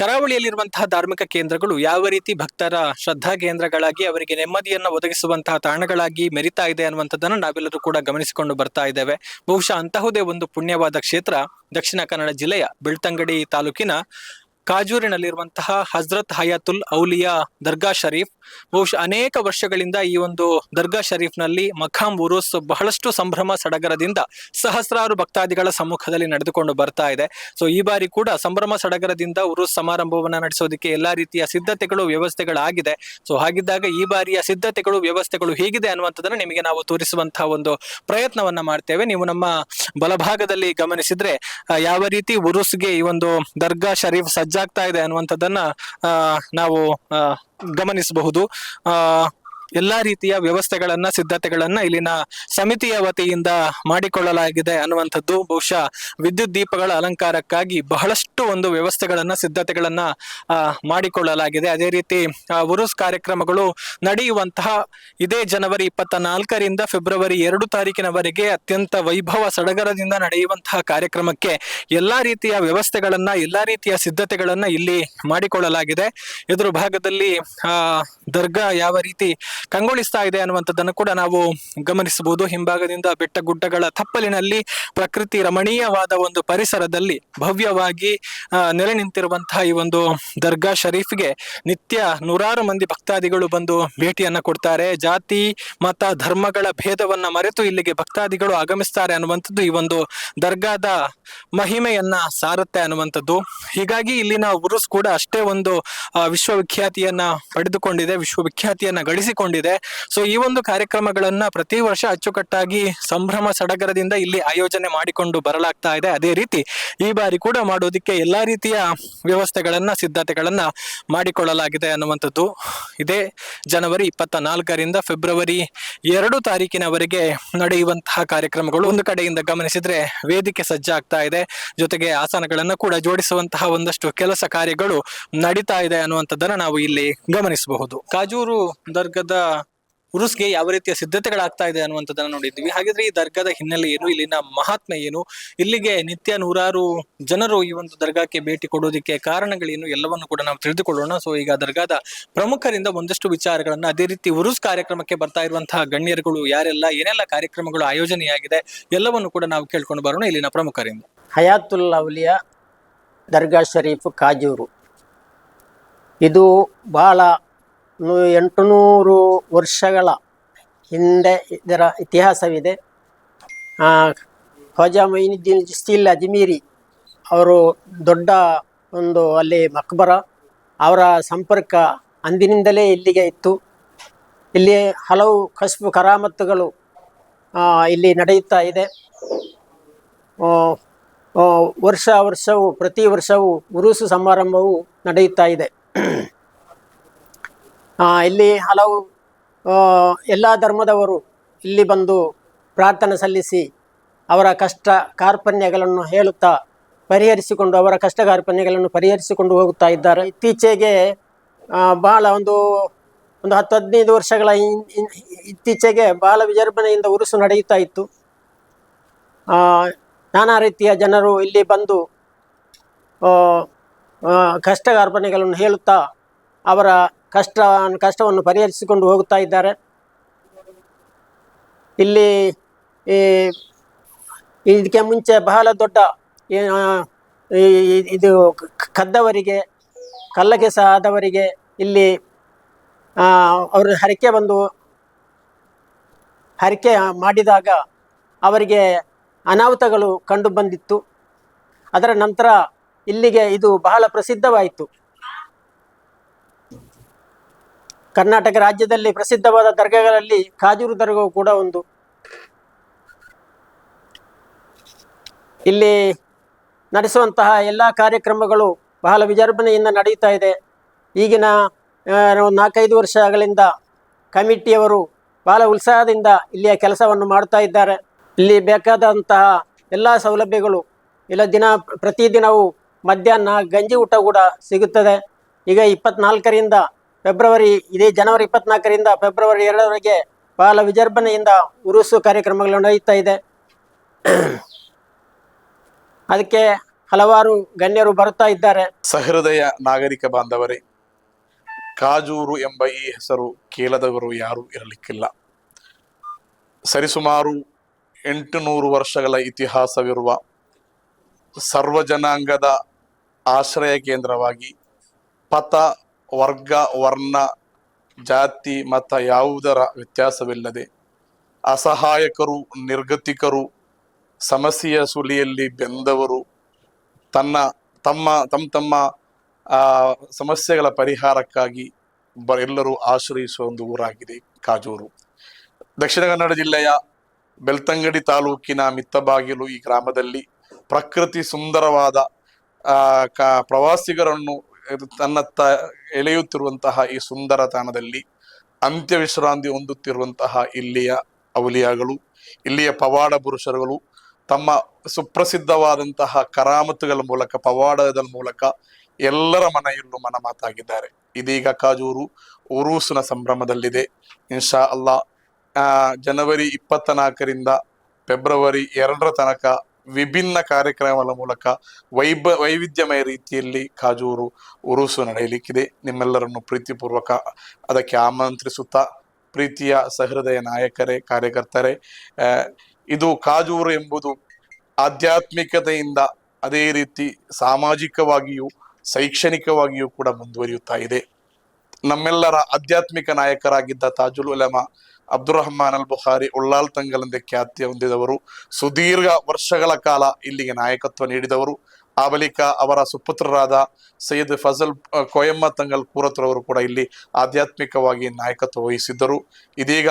ಕರಾವಳಿಯಲ್ಲಿರುವಂತಹ ಧಾರ್ಮಿಕ ಕೇಂದ್ರಗಳು ಯಾವ ರೀತಿ ಭಕ್ತರ ಶ್ರದ್ಧಾ ಕೇಂದ್ರಗಳಾಗಿ ಅವರಿಗೆ ನೆಮ್ಮದಿಯನ್ನು ಒದಗಿಸುವಂತಹ ತಾಣಗಳಾಗಿ ಮೆರಿತಾ ಇದೆ ಅನ್ನುವಂಥದ್ದನ್ನು ನಾವೆಲ್ಲರೂ ಕೂಡ ಗಮನಿಸಿಕೊಂಡು ಬರ್ತಾ ಇದ್ದೇವೆ. ಬಹುಶಃ ಅಂತಹುದೇ ಒಂದು ಪುಣ್ಯವಾದ ಕ್ಷೇತ್ರ ದಕ್ಷಿಣ ಕನ್ನಡ ಜಿಲ್ಲೆಯ ಬೆಳ್ತಂಗಡಿ ತಾಲೂಕಿನ ಕಾಜೂರಿನಲ್ಲಿರುವಂತಹ ಹಜರತ್ ಹಯಾತುಲ್ ಔಲಿಯಾ ದರ್ಗಾ ಶರೀಫ್. ಬಹುಶಃ ಅನೇಕ ವರ್ಷಗಳಿಂದ ಈ ಒಂದು ದರ್ಗಾ ಶರೀಫ್ನಲ್ಲಿ ಮಖಾಮ್ ಉರುಸ್ ಬಹಳಷ್ಟು ಸಂಭ್ರಮ ಸಡಗರದಿಂದ ಸಹಸ್ರಾರು ಭಕ್ತಾದಿಗಳ ಸಮ್ಮುಖದಲ್ಲಿ ನಡೆದುಕೊಂಡು ಬರ್ತಾ ಇದೆ. ಸೊ ಈ ಬಾರಿ ಕೂಡ ಸಂಭ್ರಮ ಸಡಗರದಿಂದ ಉರುಸ್ ಸಮಾರಂಭವನ್ನ ನಡೆಸೋದಕ್ಕೆ ಎಲ್ಲಾ ರೀತಿಯ ಸಿದ್ಧತೆಗಳು ವ್ಯವಸ್ಥೆಗಳಾಗಿದೆ. ಸೊ ಹಾಗಿದ್ದಾಗ ಈ ಬಾರಿಯ ಸಿದ್ಧತೆಗಳು ವ್ಯವಸ್ಥೆಗಳು ಹೇಗಿದೆ ಅನ್ನುವಂಥದ್ದನ್ನ ನಿಮಗೆ ನಾವು ತೋರಿಸುವಂತಹ ಒಂದು ಪ್ರಯತ್ನವನ್ನ ಮಾಡ್ತೇವೆ. ನೀವು ನಮ್ಮ ಬಲಭಾಗದಲ್ಲಿ ಗಮನಿಸಿದ್ರೆ ಯಾವ ರೀತಿ ಉರುಸ್ಗೆ ಈ ಒಂದು ದರ್ಗಾ ಶರೀಫ್ ಸಜ್ಜಾಗ್ತಾ ಇದೆ ಅನ್ನುವಂಥದ್ದನ್ನ ನಾವು ಗಮನಿಸಬಹುದು. ಎಲ್ಲಾ ರೀತಿಯ ವ್ಯವಸ್ಥೆಗಳನ್ನ ಸಿದ್ಧತೆಗಳನ್ನ ಇಲ್ಲಿನ ಸಮಿತಿಯ ವತಿಯಿಂದ ಮಾಡಿಕೊಳ್ಳಲಾಗಿದೆ ಅನ್ನುವಂಥದ್ದು. ಬಹುಶಃ ವಿದ್ಯುತ್ ದೀಪಗಳ ಅಲಂಕಾರಕ್ಕಾಗಿ ಬಹಳಷ್ಟು ಒಂದು ವ್ಯವಸ್ಥೆಗಳನ್ನ ಸಿದ್ಧತೆಗಳನ್ನ ಮಾಡಿಕೊಳ್ಳಲಾಗಿದೆ. ಅದೇ ರೀತಿ ಉರುಸ್ ಕಾರ್ಯಕ್ರಮಗಳು ನಡೆಯುವಂತಹ ಇದೇ ಜನವರಿ 24ರಿಂದ ಫೆಬ್ರವರಿ 2 ಅತ್ಯಂತ ವೈಭವ ಸಡಗರದಿಂದ ನಡೆಯುವಂತಹ ಕಾರ್ಯಕ್ರಮಕ್ಕೆ ಎಲ್ಲಾ ರೀತಿಯ ವ್ಯವಸ್ಥೆಗಳನ್ನ ಎಲ್ಲಾ ರೀತಿಯ ಸಿದ್ಧತೆಗಳನ್ನ ಇಲ್ಲಿ ಮಾಡಿಕೊಳ್ಳಲಾಗಿದೆ. ಎದುರು ಭಾಗದಲ್ಲಿ ದರ್ಗಾ ಯಾವ ರೀತಿ ಕಂಗೊಳಿಸ್ತಾ ಇದೆ ಅನ್ನುವಂಥದ್ದನ್ನು ಕೂಡ ನಾವು ಗಮನಿಸಬಹುದು. ಹಿಂಭಾಗದಿಂದ ಬೆಟ್ಟ ಗುಡ್ಡಗಳ ತಪ್ಪಲಿನಲ್ಲಿ ಪ್ರಕೃತಿ ರಮಣೀಯವಾದ ಒಂದು ಪರಿಸರದಲ್ಲಿ ಭವ್ಯವಾಗಿ ನೆಲೆ ನಿಂತಿರುವಂತಹ ಈ ಒಂದು ದರ್ಗಾ ಶರೀಫ್ಗೆ ನಿತ್ಯ ನೂರಾರು ಮಂದಿ ಭಕ್ತಾದಿಗಳು ಬಂದು ಭೇಟಿಯನ್ನ ಕೊಡ್ತಾರೆ. ಜಾತಿ ಮತ ಧರ್ಮಗಳ ಭೇದವನ್ನ ಮರೆತು ಇಲ್ಲಿಗೆ ಭಕ್ತಾದಿಗಳು ಆಗಮಿಸ್ತಾರೆ ಅನ್ನುವಂಥದ್ದು ಈ ಒಂದು ದರ್ಗಾದ ಮಹಿಮೆಯನ್ನ ಸಾರುತ್ತೆ ಅನ್ನುವಂಥದ್ದು. ಹೀಗಾಗಿ ಇಲ್ಲಿನ ಉರುಸ್ ಕೂಡ ಅಷ್ಟೇ ಒಂದು ವಿಶ್ವವಿಖ್ಯಾತಿಯನ್ನ ಪಡೆದುಕೊಂಡಿದೆ, ವಿಶ್ವವಿಖ್ಯಾತಿಯನ್ನ ಗಳಿಸಿಕೊಂಡಿದೆ. ಸೊ ಈ ಒಂದು ಕಾರ್ಯಕ್ರಮಗಳನ್ನ ಪ್ರತಿ ವರ್ಷ ಅಚ್ಚುಕಟ್ಟಾಗಿ ಸಂಭ್ರಮ ಸಡಗರದಿಂದ ಇಲ್ಲಿ ಆಯೋಜನೆ ಮಾಡಿಕೊಂಡು ಬರಲಾಗ್ತಾ ಇದೆ. ಅದೇ ರೀತಿ ಈ ಬಾರಿ ಕೂಡ ಮಾಡೋದಕ್ಕೆ ಎಲ್ಲಾ ರೀತಿಯ ವ್ಯವಸ್ಥೆಗಳನ್ನ ಸಿದ್ಧತೆಗಳನ್ನ ಮಾಡಿಕೊಳ್ಳಲಾಗಿದೆ ಅನ್ನುವಂಥದ್ದು. ಇದೇ ಜನವರಿ 24ರಿಂದ ಫೆಬ್ರವರಿ 2 ನಡೆಯುವಂತಹ ಕಾರ್ಯಕ್ರಮಗಳು ಒಂದು ಕಡೆಯಿಂದ ಗಮನಿಸಿದ್ರೆ ವೇದಿಕೆ ಸಜ್ಜಾಗ್ತಾ ಇದೆ, ಜೊತೆಗೆ ಆಸನಗಳನ್ನ ಕೂಡ ಜೋಡಿಸುವಂತಹ ಒಂದಷ್ಟು ಕೆಲಸ ಕಾರ್ಯಗಳು ನಡೀತಾ ಇದೆ ಅನ್ನುವಂಥದ್ದನ್ನ ನಾವು ಇಲ್ಲಿ ಗಮನಿಸಬಹುದು. ಕಾಜೂರು ದರ್ಗದ ಉರುಸ್ಗೆ ಯಾವ ರೀತಿಯ ಸಿದ್ಧತೆಗಳಾಗ್ತಾ ಇದೆ ಅನ್ನುವಂಥದ್ದನ್ನ ನೋಡಿದ್ವಿ. ಹಾಗಿದ್ರೆ ಈ ದರ್ಗಾದ ಹಿನ್ನೆಲೆ ಏನು, ಇಲ್ಲಿನ ಮಹಾತ್ಮೆ ಏನು, ಇಲ್ಲಿಗೆ ನಿತ್ಯ ನೂರಾರು ಜನರು ಈ ಒಂದು ದರ್ಗಾಕ್ಕೆ ಭೇಟಿ ಕೊಡೋದಕ್ಕೆ ಕಾರಣಗಳೇನು ಎಲ್ಲವನ್ನು ಕೂಡ ನಾವು ತಿಳಿದುಕೊಳ್ಳೋಣ. ಸೊ ಈಗ ದರ್ಗಾದ ಪ್ರಮುಖರಿಂದ ಒಂದಷ್ಟು ವಿಚಾರಗಳನ್ನ, ಅದೇ ರೀತಿ ಉರುಸ್ ಕಾರ್ಯಕ್ರಮಕ್ಕೆ ಬರ್ತಾ ಇರುವಂತಹ ಗಣ್ಯರುಗಳು ಯಾರೆಲ್ಲ, ಏನೆಲ್ಲ ಕಾರ್ಯಕ್ರಮಗಳು ಆಯೋಜನೆಯಾಗಿದೆ ಎಲ್ಲವನ್ನು ಕೂಡ ನಾವು ಕೇಳ್ಕೊಂಡು ಬರೋಣ ಇಲ್ಲಿನ ಪ್ರಮುಖರಿಂದ. ಹಯಾತುಲ್ ಔಲಿಯಾ ದರ್ಗಾ ಶರೀಫ್ ಕಾಜೂರು, ಇದು ಬಹಳ 800 ವರ್ಷಗಳ ಹಿಂದೆ ಇದರ ಇತಿಹಾಸವಿದೆ. ಖ್ವಾಜಾ ಮೊಯಿನುದ್ದೀನ್ ಚಿಶ್ತಿ ಅಜ್ಮೀರಿ ಅವರು ದೊಡ್ಡ ಒಂದು ಅಲ್ಲಿ ಮಕ್ಬರ, ಅವರ ಸಂಪರ್ಕ ಅಂದಿನಿಂದಲೇ ಇಲ್ಲಿಗೆ ಇತ್ತು. ಇಲ್ಲಿ ಹಲವು ಕಶ್ಫು ಕರಾಮತ್ತುಗಳು ಇಲ್ಲಿ ನಡೆಯುತ್ತಾ ಇದೆ. ವರ್ಷವೂ ಪ್ರತಿ ವರ್ಷವೂ ಉರುಸು ಸಮಾರಂಭವು ನಡೆಯುತ್ತಾ ಇದೆ. ಇಲ್ಲಿ ಹಲವು ಎಲ್ಲ ಧರ್ಮದವರು ಇಲ್ಲಿ ಬಂದು ಪ್ರಾರ್ಥನೆ ಸಲ್ಲಿಸಿ ಅವರ ಕಷ್ಟ ಕಾರ್ಪಣ್ಯಗಳನ್ನು ಹೇಳುತ್ತಾ ಅವರ ಕಷ್ಟ ಕಾರ್ಪಣ್ಯಗಳನ್ನು ಪರಿಹರಿಸಿಕೊಂಡು ಹೋಗುತ್ತಾ ಇದ್ದಾರೆ. ಇತ್ತೀಚೆಗೆ ಬಹಳ ಒಂದು 10-15 ವರ್ಷಗಳ ಇತ್ತೀಚೆಗೆ ಬಹಳ ವಿಜೃಂಭಣೆಯಿಂದ ಉರುಸು ನಡೆಯುತ್ತಾ ಇತ್ತು. ನಾನಾ ರೀತಿಯ ಜನರು ಇಲ್ಲಿ ಬಂದು ಕಷ್ಟ ಕಾರ್ಪಣ್ಯಗಳನ್ನು ಹೇಳುತ್ತಾ ಅವರ ಕಷ್ಟವನ್ನು ಪರಿಹರಿಸಿಕೊಂಡು ಹೋಗುತ್ತಾ ಇದ್ದಾರೆ. ಇಲ್ಲಿ ಇದಕ್ಕೆ ಮುಂಚೆ ಬಹಳ ದೊಡ್ಡ ಇದು ಕದ್ದವರಿಗೆ, ಕಲ್ಲಕೆಸ ಆದವರಿಗೆ ಇಲ್ಲಿ ಅವರು ಹರಕೆ ಮಾಡಿದಾಗ ಅವರಿಗೆ ಅನಾಹುತಗಳು ಕಂಡು ಬಂದಿತ್ತು. ಅದರ ನಂತರ ಇಲ್ಲಿಗೆ ಇದು ಬಹಳ ಪ್ರಸಿದ್ಧವಾಯಿತು. ಕರ್ನಾಟಕ ರಾಜ್ಯದಲ್ಲಿ ಪ್ರಸಿದ್ಧವಾದ ದರ್ಗಾಗಳಲ್ಲಿ ಕಾಜೂರು ದರ್ಗಾವು ಕೂಡ ಒಂದು. ಇಲ್ಲಿ ನಡೆಸುವಂತಹ ಎಲ್ಲ ಕಾರ್ಯಕ್ರಮಗಳು ಬಹಳ ವಿಜೃಂಭಣೆಯಿಂದ ನಡೆಯುತ್ತಾ ಇದೆ. ಈಗಿನ 4-5 ವರ್ಷಗಳಿಂದ ಕಮಿಟಿಯವರು ಬಹಳ ಉತ್ಸಾಹದಿಂದ ಇಲ್ಲಿಯ ಕೆಲಸವನ್ನು ಮಾಡ್ತಾ ಇದ್ದಾರೆ. ಇಲ್ಲಿ ಬೇಕಾದಂತಹ ಎಲ್ಲ ಸೌಲಭ್ಯಗಳು ಇಲ್ಲ, ಪ್ರತಿದಿನವೂ ಮಧ್ಯಾಹ್ನ ಗಂಜಿ ಊಟ ಕೂಡ ಸಿಗುತ್ತದೆ. ಈಗ 24ರಿಂದ ಇದೇ ಜನವರಿ 24ರಿಂದ ಫೆಬ್ರವರಿ 2 ಬಹಳ ವಿಜೃಂಭಣೆಯಿಂದ ಉರುಸು ಕಾರ್ಯಕ್ರಮಗಳು ನಡೆಯುತ್ತಾ ಇದೆ. ಅದಕ್ಕೆ ಹಲವಾರು ಗಣ್ಯರು ಬರುತ್ತಾ ಇದ್ದಾರೆ. ಸಹೃದಯ ನಾಗರಿಕ ಬಾಂಧವರೇ, ಕಾಜೂರು ಎಂಬ ಈ ಹೆಸರು ಕೇಳದವರು ಯಾರೂ ಇರಲಿಕ್ಕಿಲ್ಲ. ಸರಿಸುಮಾರು 800 ವರ್ಷಗಳ ಇತಿಹಾಸವಿರುವ ಸರ್ವಜನಾಂಗದ ಆಶ್ರಯ ಕೇಂದ್ರವಾಗಿ ಪಥ, ವರ್ಗ, ವರ್ಣ, ಜಾತಿ, ಮತ ಯಾವುದರ ವ್ಯತ್ಯಾಸವಿಲ್ಲದೆ ಅಸಹಾಯಕರು, ನಿರ್ಗತಿಕರು, ಸಮಸ್ಯೆಯ ಸುಳಿಯಲ್ಲಿ ಬೆಂದವರು ತಮ್ಮ ಸಮಸ್ಯೆಗಳ ಪರಿಹಾರಕ್ಕಾಗಿ ಎಲ್ಲರೂ ಆಶ್ರಯಿಸುವ ಒಂದು ಊರಾಗಿದೆ ಕಾಜೂರು. ದಕ್ಷಿಣ ಕನ್ನಡ ಜಿಲ್ಲೆಯ ಬೆಳ್ತಂಗಡಿ ತಾಲೂಕಿನ ಮಿತ್ತಬಾಗಿಲು ಈ ಗ್ರಾಮದಲ್ಲಿ ಪ್ರಕೃತಿ ಸುಂದರವಾದ ಪ್ರವಾಸಿಗರನ್ನು ತನ್ನತ್ತ ಎಳೆಯುತ್ತಿರುವಂತಹ ಈ ಸುಂದರ ತಾಣದಲ್ಲಿ ಅಂತ್ಯ ವಿಶ್ರಾಂತಿ ಹೊಂದುತ್ತಿರುವಂತಹ ಇಲ್ಲಿಯ ಔಲಿಯಾಗಳು, ಇಲ್ಲಿಯ ಪವಾಡ ಪುರುಷರುಗಳು ತಮ್ಮ ಸುಪ್ರಸಿದ್ಧವಾದಂತಹ ಕರಾಮತುಗಳ ಮೂಲಕ, ಪವಾಡದ ಮೂಲಕ ಎಲ್ಲರ ಮನೆಯಲ್ಲೂ ಮನಮಾತಾಗಿದ್ದಾರೆ. ಇದೀಗ ಕಾಜೂರು ಉರೂಸಿನ ಸಂಭ್ರಮದಲ್ಲಿದೆ. ಇನ್ಶಾ ಅಲ್ಲಾ ಜನವರಿ 24ರಿಂದ ಫೆಬ್ರವರಿ 2 ತನಕ ವಿಭಿನ್ನ ಕಾರ್ಯಕ್ರಮಗಳ ಮೂಲಕ ವೈವಿಧ್ಯಮಯ ರೀತಿಯಲ್ಲಿ ಕಾಜೂರು ಉರೂಸು ನಡೆಯಲಿಕ್ಕಿದೆ. ನಿಮ್ಮೆಲ್ಲರನ್ನು ಪ್ರೀತಿಪೂರ್ವಕ ಅದಕ್ಕೆ ಆಮಂತ್ರಿಸುತ್ತಾ, ಪ್ರೀತಿಯ ಸಹೃದಯ ನಾಯಕರೇ, ಕಾರ್ಯಕರ್ತರೇ, ಇದು ಕಾಜೂರು ಎಂಬುದು ಆಧ್ಯಾತ್ಮಿಕತೆಯಿಂದ ಅದೇ ರೀತಿ ಸಾಮಾಜಿಕವಾಗಿಯೂ ಶೈಕ್ಷಣಿಕವಾಗಿಯೂ ಕೂಡ ಮುಂದುವರಿಯುತ್ತಾ ಇದೆ. ನಮ್ಮೆಲ್ಲರ ಆಧ್ಯಾತ್ಮಿಕ ನಾಯಕರಾಗಿದ್ದ ತಾಜುಲ್ ಉಲಮಾ ಅಬ್ದುರ್ ರಹಮಾನ್ ಅಲ್ ಬುಖಾರಿ ಉಳ್ಳಾಲ್ ತಂಗಲ್ ಎಂದೇ ಖ್ಯಾತಿ ಹೊಂದಿದವರು, ಸುದೀರ್ಘ ವರ್ಷಗಳ ಕಾಲ ಇಲ್ಲಿಗೆ ನಾಯಕತ್ವ ನೀಡಿದವರು. ಆ ಬಳಿಕ ಅವರ ಸುಪುತ್ರರಾದ ಸೈಯದ್ ಫಜಲ್ ಕೊಯಮ್ಮ ತಂಗಲ್ ಕೂರತ್ರವರು ಕೂಡ ಇಲ್ಲಿ ಆಧ್ಯಾತ್ಮಿಕವಾಗಿ ನಾಯಕತ್ವ ವಹಿಸಿದ್ದರು. ಇದೀಗ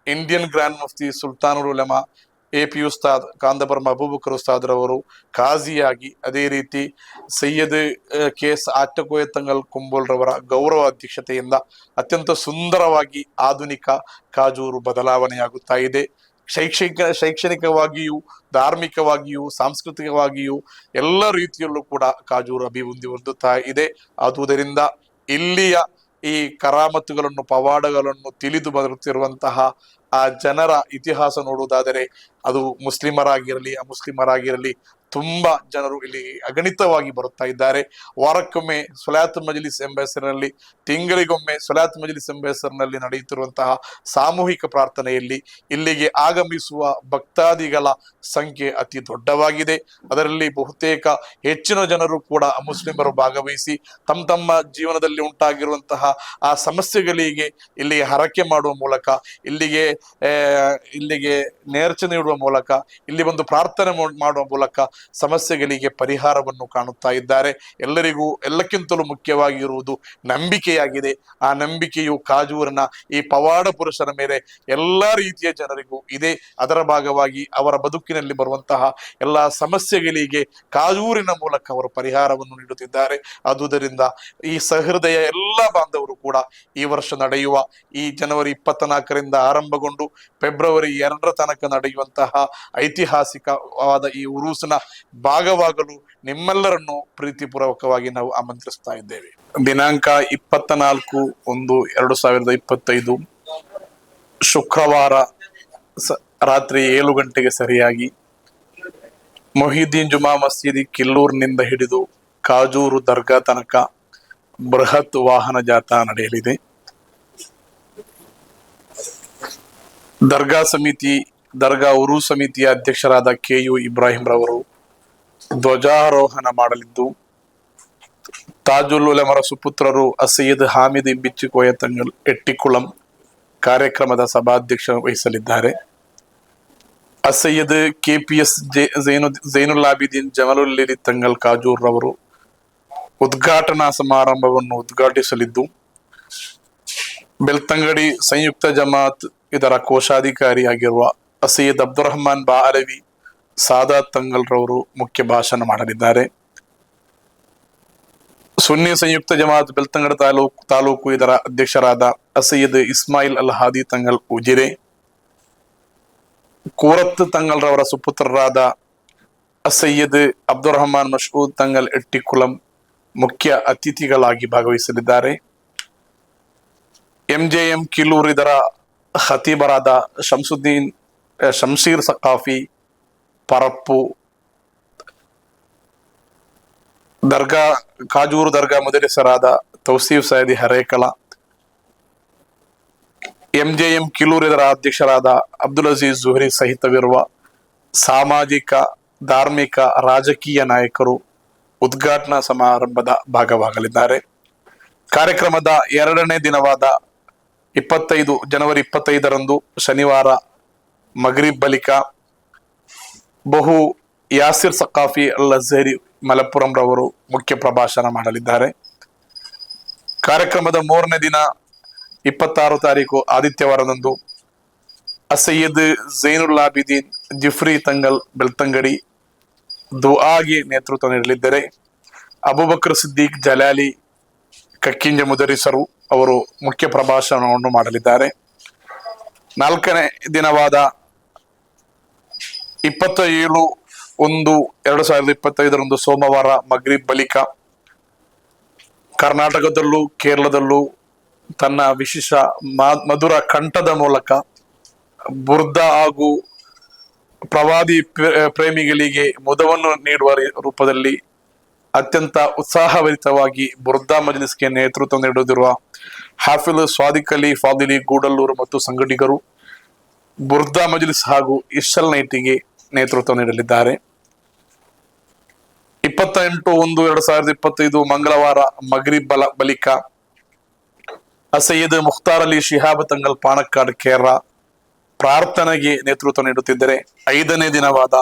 ಇಂಡಿಯನ್ ಗ್ರ್ಯಾಂಡ್ ಮುಫ್ತಿ ಸುಲ್ತಾನುಲ್ ಉಲಮಾ AP ಉಸ್ತಾದ್ ಕಾಂದಬರ್ ಮಹಬೂಬಕರ್ ಉಸ್ತಾದ್ರವರು ಕಾಜಿಯಾಗಿ, ಅದೇ ರೀತಿ ಸೈಯದ್ KS ಆಟಕೋಯ ತಂಗಲ್ ಕುಂಬೋಲ್ರವರ ಗೌರವ ಅಧ್ಯಕ್ಷತೆಯಿಂದ ಅತ್ಯಂತ ಸುಂದರವಾಗಿ ಆಧುನಿಕ ಕಾಜೂರು ಬದಲಾವಣೆಯಾಗುತ್ತಾ ಇದೆ. ಶೈಕ್ಷಣಿಕವಾಗಿಯೂ, ಧಾರ್ಮಿಕವಾಗಿಯೂ, ಸಾಂಸ್ಕೃತಿಕವಾಗಿಯೂ ಎಲ್ಲ ರೀತಿಯಲ್ಲೂ ಕೂಡ ಕಾಜೂರು ಅಭಿವೃದ್ಧಿ ಹೊಂದುತ್ತಾ ಇದೆ. ಆದುದರಿಂದ ಇಲ್ಲಿಯ ಈ ಕರಾಮತುಗಳನ್ನು, ಪವಾಡಗಳನ್ನು ತಿಳಿದು ಬರುತ್ತಿರುವಂತಹ ಆ ಜನರ ಇತಿಹಾಸ ನೋಡುವುದಾದರೆ ಅದು ಮುಸ್ಲಿಮರಾಗಿರಲಿ, ಅಮುಸ್ಲಿಮರಾಗಿರಲಿ ತುಂಬಾ ಜನರು ಇಲ್ಲಿ ಅಗಣಿತವಾಗಿ ಬರುತ್ತಾ ಇದ್ದಾರೆ. ವಾರಕ್ಕೊಮ್ಮೆ ಸೊಲಾತ್ ಮಜ್ಲಿಸ್ ಎಂಬ ಹೆಸರಿನಲ್ಲಿ, ತಿಂಗಳಿಗೊಮ್ಮೆ ಸೊಲಾತ್ ಮಜ್ಲಿಸ್ ಎಂಬ ಹೆಸರಿನಲ್ಲಿ ನಡೆಯುತ್ತಿರುವಂತಹ ಸಾಮೂಹಿಕ ಪ್ರಾರ್ಥನೆಯಲ್ಲಿ ಇಲ್ಲಿಗೆ ಆಗಮಿಸುವ ಭಕ್ತಾದಿಗಳ ಸಂಖ್ಯೆ ಅತಿ ದೊಡ್ಡವಾಗಿದೆ. ಅದರಲ್ಲಿ ಬಹುತೇಕ ಹೆಚ್ಚಿನ ಜನರು ಕೂಡ ಮುಸ್ಲಿಮರು ಭಾಗವಹಿಸಿ ತಮ್ಮ ಜೀವನದಲ್ಲಿ ಉಂಟಾಗಿರುವಂತಹ ಆ ಸಮಸ್ಯೆಗಳಿಗೆ ಇಲ್ಲಿ ಹರಕೆ ಮಾಡುವ ಮೂಲಕ, ಇಲ್ಲಿಗೆ ನೇರ್ಚೆ ನೀಡುವ ಮೂಲಕ, ಇಲ್ಲಿ ಒಂದು ಪ್ರಾರ್ಥನೆ ಮಾಡುವ ಮೂಲಕ ಸಮಸ್ಯೆಗಳಿಗೆ ಪರಿಹಾರವನ್ನು ಕಾಣುತ್ತಾ ಇದ್ದಾರೆ. ಎಲ್ಲಕ್ಕಿಂತಲೂ ಮುಖ್ಯವಾಗಿರುವುದು ನಂಬಿಕೆಯಾಗಿದೆ. ಆ ನಂಬಿಕೆಯು ಕಾಜೂರಿನ ಈ ಪವಾಡ ಪುರುಷರ ಮೇಲೆ ಎಲ್ಲಾ ರೀತಿಯ ಜನರಿಗೂ ಇದೆ. ಅದರ ಭಾಗವಾಗಿ ಅವರ ಬದುಕಿನಲ್ಲಿ ಬರುವಂತಹ ಎಲ್ಲಾ ಸಮಸ್ಯೆಗಳಿಗೆ ಕಾಜೂರಿನ ಮೂಲಕ ಅವರು ಪರಿಹಾರವನ್ನು ನೀಡುತ್ತಿದ್ದಾರೆ. ಆದುದರಿಂದ ಈ ಸಹೃದಯ ಎಲ್ಲ ಬಾಂಧವರು ಕೂಡ ಈ ವರ್ಷ ನಡೆಯುವ ಈ ಜನವರಿ 24ರಿಂದ ಆರಂಭಗೊಂಡು ಫೆಬ್ರವರಿ 2 ತನಕ ನಡೆಯುವಂತಹ ಐತಿಹಾಸಿಕವಾದ ಈ ಉರೂಸಿನ ಭಾಗವಾಗಲು ನಿಮ್ಮೆಲ್ಲರನ್ನು ಪ್ರೀತಿಪೂರ್ವಕವಾಗಿ ನಾವು ಆಮಂತ್ರಿಸ್ತಾ ಇದ್ದೇವೆ. ದಿನಾಂಕ 24/1/2025 ಶುಕ್ರವಾರ ರಾತ್ರಿ 7 ಗಂಟೆಗೆ ಸರಿಯಾಗಿ ಮೊಹಿದ್ದೀನ್ ಜುಮಾ ಮಸೀದಿ ಕಿಲ್ಲೂರಿನಿಂದ ಹಿಡಿದು ಕಾಜೂರು ದರ್ಗಾ ತನಕ ಬೃಹತ್ ವಾಹನ ಜಾಥಾ ನಡೆಯಲಿದೆ. ದರ್ಗಾ ಉರು ಸಮಿತಿಯ ಅಧ್ಯಕ್ಷರಾದ KU ಇಬ್ರಾಹಿಂ ರವರು ಧ್ವಜಾರೋಹಣ ಮಾಡಲಿದ್ದು, ತಾಜುಲ್ ಉಲಮರ ಸುಪುತ್ರರು ಸೈಯದ್ ಹಾಮಿದ್ ಇಂಬಿಚ್ಚಿಕೋಯ ತಂಗಲ್ ಎಟ್ಟಿಕುಳಂ ಕಾರ್ಯಕ್ರಮದ ಸಭಾಧ್ಯಕ್ಷ ವಹಿಸಲಿದ್ದಾರೆ. ಸೈಯದ್ KPS ಝೈನುಲ್ಲಾಬಿದೀನ್ ಜಮಲುಲ್ಲಿರಿ ತಂಗಲ್ ಕಾಜೂರ್ ರವರು ಉದ್ಘಾಟನಾ ಸಮಾರಂಭವನ್ನು ಉದ್ಘಾಟಿಸಲಿದ್ದು, ಬೆಳ್ತಂಗಡಿ ಸಂಯುಕ್ತ ಜಮಾತ್ ಇದರ ಕೋಶಾಧಿಕಾರಿಯಾಗಿರುವ ಸೈಯದ್ ಅಬ್ದುರ್ ರಹಮಾನ್ ಬಾಅಲವಿ ಸಾದಾತ್ ತಂಗಲ್ ರವರು ಮುಖ್ಯ ಭಾಷಣ ಮಾಡಲಿದ್ದಾರೆ. ಸುನ್ನಿ ಸಂಯುಕ್ತ ಜಮಾತ್ ಬೆಳ್ತಂಗಡ ತಾಲೂಕು ಇದರ ಅಧ್ಯಕ್ಷರಾದ ಸೈಯದ್ ಇಸ್ಮಾಯಿಲ್ ಅಲ್ ಹಾದಿ ತಂಗಲ್ ಉಜಿರೆ, ಕೂರತ್ ತಂಗಲ್ ರವರ ಸುಪುತ್ರರಾದ ಸೈಯದ್ ಅಬ್ದುರ್ ರಹಮಾನ್ ಮಶೂದ್ ತಂಗಲ್ ಎಟ್ಟಿಕುಳಂ ಮುಖ್ಯ ಅತಿಥಿಗಳಾಗಿ ಭಾಗವಹಿಸಲಿದ್ದಾರೆ. MJM ಕಿಲ್ಲೂರ್ ಇದರ ಖತೀಬರಾದ ಶಂಶೀರ್ ಸಕಾಫಿ ಪರಪ್ಪು ದರ್ಗಾ ಕಾಜೂರು ದರ್ಗಾ ಮುದರಿಸರಾದ ತೌಸೀಫ್ ಸೈದಿ ಹರೇಕಳ, MJM ಕಿಲೂರು ಇದರ ಅಧ್ಯಕ್ಷರಾದ ಅಬ್ದುಲ್ ಅಜೀಜ್ ಜುಹರಿ ಸಹಿತವಿರುವ ಸಾಮಾಜಿಕ, ಧಾರ್ಮಿಕ, ರಾಜಕೀಯ ನಾಯಕರು ಉದ್ಘಾಟನಾ ಸಮಾರಂಭದ ಭಾಗವಾಗಲಿದ್ದಾರೆ. ಕಾರ್ಯಕ್ರಮದ 2ನೇ ದಿನವಾದ ಜನವರಿ 25ರಂದು ಶನಿವಾರ ಮಗ್ರಿಬ್ ಬಳಿಕ ಯಾಸಿರ್ ಸಕಾಫಿ ಅಲ್ ಅಜ್ಹರಿ ಮಲಪ್ಪುರಂ ರವರು ಮುಖ್ಯ ಪ್ರಭಾಷಣ ಮಾಡಲಿದ್ದಾರೆ. ಕಾರ್ಯಕ್ರಮದ 3ನೇ ದಿನ 26 ತಾರೀಕು ಆದಿತ್ಯವಾರದಂದು ಸಯ್ಯದ್ ಝೈನುಲ್ ಆಬಿದೀನ್ ಜಿಫ್ರಿ ತಂಗಲ್ ಬೆಳ್ತಂಗಡಿ ದುಆಗೆ ನೇತೃತ್ವ ನೀಡಲಿದ್ದಾರೆ. ಅಬೂಬಕರ್ ಸಿದ್ದಿಕ್ ಜಲಾಲಿ ಕಕ್ಕಿಂಜ ಮುದರಿಸರು ಅವರು ಮುಖ್ಯ ಪ್ರಭಾಷಣವನ್ನು ಮಾಡಲಿದ್ದಾರೆ. 4ನೇ ದಿನವಾದ 27/1/2025 ಸೋಮವಾರ ಮಗ್ರಿಬ್ ಬಳಿಕ ಕರ್ನಾಟಕದಲ್ಲೂ ಕೇರಳದಲ್ಲೂ ತನ್ನ ವಿಶೇಷ ಮಧುರ ಕಂಠದ ಮೂಲಕ ಬುರ್ದ ಹಾಗೂ ಪ್ರವಾದಿ ಪ್ರೇಮಿಗಳಿಗೆ ಮುದವನ್ನು ನೀಡುವ ರೂಪದಲ್ಲಿ ಅತ್ಯಂತ ಉತ್ಸಾಹಭರಿತವಾಗಿ ಬುರ್ದಾ ಮಜ್ಲಿಸ್ಗೆ ನೇತೃತ್ವ ನೀಡುತ್ತಿರುವ ಹಾಫಿಲ್ ಸ್ವಾದಿಕ್ ಅಲಿ ಫಾದಿಲಿ ಗೂಡಲ್ಲೂರು ಮತ್ತು ಸಂಗಡಿಗರು ಬುರ್ದಾ ಮಜ್ಲಿಸ್ ಹಾಗೂ ಇಶಲ್ ನೈಟಿಗೆ ನೇತೃತ್ವ ನೀಡಲಿದ್ದಾರೆ. 28/1/2025 ಮಂಗಳವಾರ ಮಗ್ರಿಬ್ ಬಳಿಕ ಸಯ್ಯದ್ ಮುಖ್ತಾರ್ ಅಲಿ ಶಿಹಾಬ್ ತಂಗಲ್ ಪಾಣಕ್ಕಾಡ್ ಕೇರಳ ಪ್ರಾರ್ಥನೆಗೆ ನೇತೃತ್ವ ನೀಡುತ್ತಿದ್ದರೆ 5ನೇ ದಿನವಾದ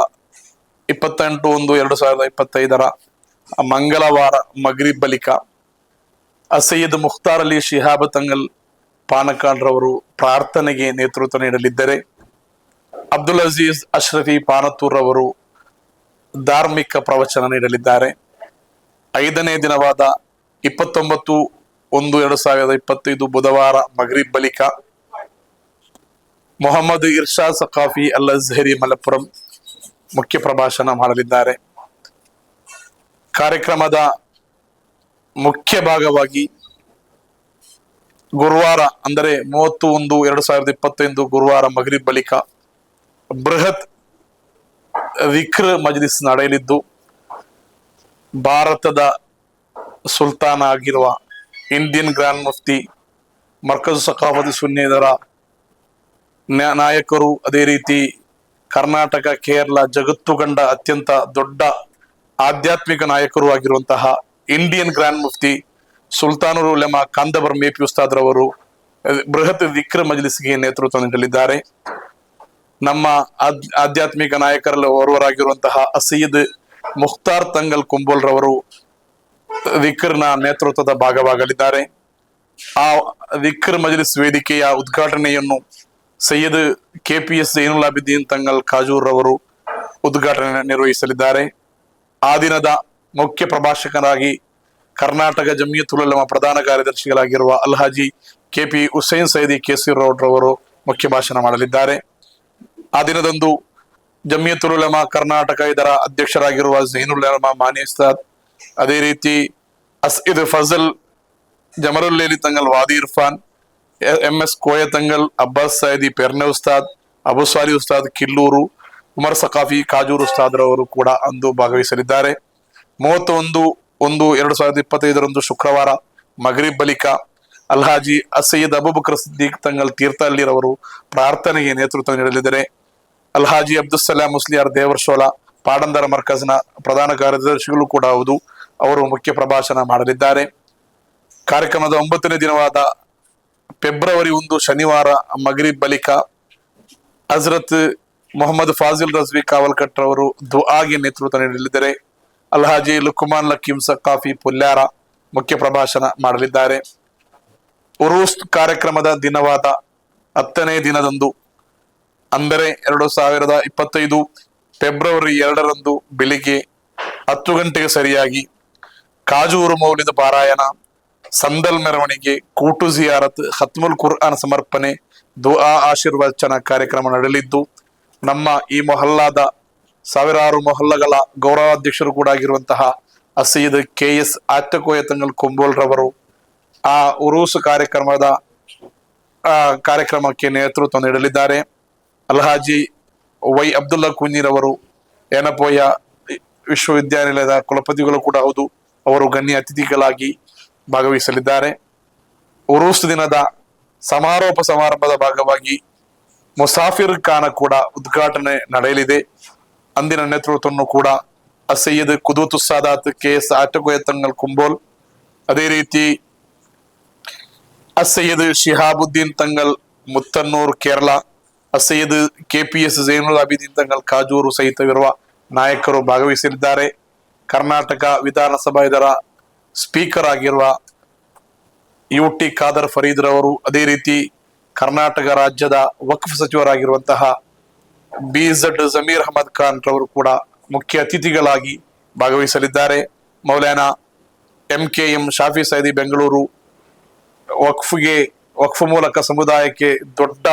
28/1/2025 ಮಂಗಳವಾರ ಮಗ್ರಿಬ್ ಬಳಿಕ ಸಯ್ಯದ್ ಮುಖ್ತಾರ್ ಅಲಿ ಶಿಹಾಬ್ ತಂಗಲ್ ಪಾನಕಾಡ್ ರವರು ಪ್ರಾರ್ಥನೆಗೆ ನೇತೃತ್ವ ನೀಡಲಿದ್ದರೆ ಅಬ್ದುಲ್ ಅಜೀಜ್ ಅಶ್ರಫಿ ಪಾನತ್ತೂರ್ ರವರು ಧಾರ್ಮಿಕ ಪ್ರವಚನ ನೀಡಲಿದ್ದಾರೆ. 5ನೇ ದಿನವಾದ 29/1/2025 ಬುಧವಾರ ಮಗ್ರಿಬ್ ಬಳಿಕ ಮೊಹಮ್ಮದ್ ಇರ್ಷಾದ್ ಸಕಾಫಿ ಅಲ್ ಅಜ್ಹರಿ ಮಲಪ್ಪುರಂ ಮುಖ್ಯ ಪ್ರಭಾಷಣ ಮಾಡಲಿದ್ದಾರೆ. ಕಾರ್ಯಕ್ರಮದ ಮುಖ್ಯ ಭಾಗವಾಗಿ ಗುರುವಾರ ಅಂದರೆ 30/1/2025 ಗುರುವಾರ ಮಗ್ರಿಬ್ ಬಳಿಕ ಬೃಹತ್ ವಿಕ್ರ್ ಮಜ್ಲಿಸ್ ನಡೆಯಲಿದ್ದು ಭಾರತದ ಸುಲ್ತಾನ ಆಗಿರುವ ಇಂಡಿಯನ್ ಗ್ರ್ಯಾಂಡ್ ಮುಫ್ತಿ ಮರ್ಕಜ್ ಸಖಾವತ್ ಸುನ್ನಿಯರ ನಾಯಕರು, ಅದೇ ರೀತಿ ಕರ್ನಾಟಕ, ಕೇರಳ ಜಗತ್ತು ಕಂಡ ಅತ್ಯಂತ ದೊಡ್ಡ ಆಧ್ಯಾತ್ಮಿಕ ನಾಯಕರು ಆಗಿರುವಂತಹ ಇಂಡಿಯನ್ ಗ್ರ್ಯಾಂಡ್ ಮುಫ್ತಿ ಸುಲ್ತಾನುಲ್ ಉಲಮಾ ಕಾಂದಬರ್ ಮೇಪಿ ಉಸ್ತಾದ್ ರವರು ಬೃಹತ್ ವಿಕ್ರ್ ಮಜ್ಲಿಸ್ಗೆ ನೇತೃತ್ವ ನೀಡಲಿದ್ದಾರೆ. ನಮ್ಮ ಆಧ್ಯಾತ್ಮಿಕ ನಾಯಕರಲ್ಲಿ ಓರ್ವರಾಗಿರುವಂತಹ ಸಯ್ಯದ್ ಮುಖ್ತಾರ್ ತಂಗಲ್ ಕುಂಬೋಲ್ ರವರು ವಿಕ್ರ್ನ ನೇತೃತ್ವದ ಭಾಗವಾಗಲಿದ್ದಾರೆ. ಆ ವಿಕ್ರ್ ಮಜ್ಲಿಸ್ ವೇದಿಕೆಯ ಉದ್ಘಾಟನೆಯನ್ನು ಸಯ್ಯದ್ KPS ಝೈನುಲ್ ಆಬಿದೀನ್ ತಂಗಲ್ ಕಾಜೂರ್ ರವರು ಉದ್ಘಾಟನೆ ನಿರ್ವಹಿಸಲಿದ್ದಾರೆ. ಆ ದಿನದ ಮುಖ್ಯ ಪ್ರಭಾಷಕರಾಗಿ ಕರ್ನಾಟಕ ಜಮಿಯತುಲ್ ಉಲಮಾ ಪ್ರಧಾನ ಕಾರ್ಯದರ್ಶಿಗಳಾಗಿರುವ ಅಲ್ಹಾಜಿ KP ಹುಸೈನ್ ಸೈದಿ ಕೇಸರಿ ರೌಡ್ ರವರು ಮುಖ್ಯ ಭಾಷಣ ಮಾಡಲಿದ್ದಾರೆ. ಆ ದಿನದಂದು ಜಮಿಯತುಲ್ ಉಲಮಾ ಕರ್ನಾಟಕ ಇದರ ಅಧ್ಯಕ್ಷರಾಗಿರುವ ಝೈನುಲ್ ಉಲಮಾ ಮಾನಿ ಉಸ್ತಾದ್, ಅದೇ ರೀತಿ ಅಸ್ಇದ್ ಫಜಲ್ ಜಮರುಲ್ಲೇಲಿ ತಂಗಲ್ ವಾದಿ ಇರ್ಫಾನ್, MS ಕೋಯ ತಂಗಲ್ ಅಬ್ಬಾಸ್ ಸೈದಿ ಪೆರ್ನೆ ಉಸ್ತಾದ್, ಅಬು ಸಾಲಿ ಉಸ್ತಾದ್ ಕಿಲ್ಲೂರು, ಉಮರ್ ಸಕಾಫಿ ಕಾಜೂರ್ ಉಸ್ತಾದ್ ರವರು ಕೂಡ ಅಂದು ಭಾಗವಹಿಸಲಿದ್ದಾರೆ. 31/1/2025 ಶುಕ್ರವಾರ ಮಗ್ರಿಬ್ ಬಳಿಕ ಅಲ್ಹಾಜಿ ಸಯ್ಯದ್ ಅಬೂಬಕರ್ ಸಿದ್ದಿಕ್ ತಂಗಲ್ ತೀರ್ಥಹಳ್ಳಿ ರವರು ಪ್ರಾರ್ಥನೆಗೆ ನೇತೃತ್ವ ನೀಡಲಿದ್ದಾರೆ. ಅಲ್ಹಾಜಿ ಅಬ್ದುಸ್ಸಲಾಂ ಮುಸ್ಲಿಯಾರ್ ದೇವರ್ಶೋಲ ಪಾಡಂದರ ಮರ್ಕಜ್ನ ಪ್ರಧಾನ ಕಾರ್ಯದರ್ಶಿಗಳು ಕೂಡ ಹೌದು, ಅವರು ಮುಖ್ಯ ಪ್ರಭಾಷಣ ಮಾಡಲಿದ್ದಾರೆ. ಕಾರ್ಯಕ್ರಮದ 9ನೇ ದಿನವಾದ ಫೆಬ್ರವರಿ 1 ಶನಿವಾರ ಮಗ್ರಿಬ್ ಬಳಿಕ ಹಜರತ್ ಮೊಹಮ್ಮದ್ ಫಾಜಿಲ್ ರಜ್ವಿ ಕಾವಲ್ಕಟ್ ರವರು ದುಆಗೆ ನೇತೃತ್ವ ನೀಡಲಿದ್ದಾರೆ. ಅಲ್ಹಾಜಿ ಲುಕ್ಮಾನ್ ಲಕೀಂ ಸಕಾಫಿ ಪುಲ್ಯಾರ ಮುಖ್ಯ ಪ್ರಭಾಷಣ ಮಾಡಲಿದ್ದಾರೆ. ಉರೂಸ್ ಕಾರ್ಯಕ್ರಮದ ದಿನವಾದ 10ನೇ ದಿನದಂದು ಅಂದರೆ 2025 ಫೆಬ್ರವರಿ 2ರಂದು ಬೆಳಿಗ್ಗೆ 10 ಗಂಟೆಗೆ ಸರಿಯಾಗಿ ಕಾಜೂರು ಮೌಲಿದ ಪಾರಾಯಣ, ಸಂದಲ್ ಮೆರವಣಿಗೆ, ಕೂಟು ಜಿಯಾರತ್, ಖತ್ಮುಲ್ ಕುರ್ಆನ್ ಸಮರ್ಪಣೆ, ದುಆ ಆಶೀರ್ವಚನ ಕಾರ್ಯಕ್ರಮ ನಡೆಯಲಿದ್ದು ನಮ್ಮ ಈ ಮೊಹಲ್ಲಾದ ಸಾವಿರಾರು ಮೊಹಲ್ಲಗಳ ಗೌರವಾಧ್ಯಕ್ಷರು ಕೂಡ ಆಗಿರುವಂತಹ ಸಯ್ಯದ್ KS ಆತ್ಯಕೋಯ ತಂಗಲ್ ಕುಂಬೋಲ್ ರವರು ಆ ಉರೂಸ್ ಕಾರ್ಯಕ್ರಮಕ್ಕೆ ನೇತೃತ್ವ ನೀಡಲಿದ್ದಾರೆ. ಅಲ್ಹಾಜಿ ವೈ ಅಬ್ದುಲ್ಲಾ ಕುಂಜಿರವರು ಏನಪೋಯ ವಿಶ್ವವಿದ್ಯಾನಿಲಯದ ಕುಲಪತಿಗಳು ಕೂಡ ಹೌದು, ಅವರು ಗಣ್ಯ ಅತಿಥಿಗಳಾಗಿ ಭಾಗವಹಿಸಲಿದ್ದಾರೆ. ಉರೂಸ್ ದಿನದ ಸಮಾರೋಪ ಸಮಾರಂಭದ ಭಾಗವಾಗಿ ಮುಸಾಫಿರ್ ಖಾನ ಕೂಡ ಉದ್ಘಾಟನೆ ನಡೆಯಲಿದೆ. ಅಂದಿನ ನೇತೃತ್ವವನ್ನು ಕೂಡ ಸೈಯದ್ ಕುದೂತು ಸಾದಾತ್ KS ಆಟಗೋಯತಂಗಲ್ ಕುಂಬೋಲ್, ಅದೇ ರೀತಿ ಸೈಯದ್ ಶಿಹಾಬುದ್ದೀನ್ ತಂಗಲ್ ಮುತ್ತನ್ನೂರ್ ಕೇರಳ, ಸೈಯದ್ KPS ಝೈನುಲ್ ಆಬಿದೀನ್ ತಂಗಲ್ ಕಾಜೂರು ಸಹಿತವಿರುವ ನಾಯಕರು ಭಾಗವಹಿಸಲಿದ್ದಾರೆ. ಕರ್ನಾಟಕ ವಿಧಾನಸಭಾ ಇದರ ಸ್ಪೀಕರ್ ಆಗಿರುವ UT ಖಾದರ್ ಫರೀದ್ ರವರು, ಅದೇ ರೀತಿ ಕರ್ನಾಟಕ ರಾಜ್ಯದ ವಕ್ಫ್ ಸಚಿವರಾಗಿರುವಂತಹ BZ ಜಮೀರ್ ಅಹಮದ್ ಖಾನ್ ರವರು ಕೂಡ ಮುಖ್ಯ ಅತಿಥಿಗಳಾಗಿ ಭಾಗವಹಿಸಲಿದ್ದಾರೆ. ಮೌಲಾನಾ MKM ಶಾಫಿ ಸೈದಿ ಬೆಂಗಳೂರು ವಕ್ಫ್ ಮೂಲಕ ಸಮುದಾಯಕ್ಕೆ ದೊಡ್ಡ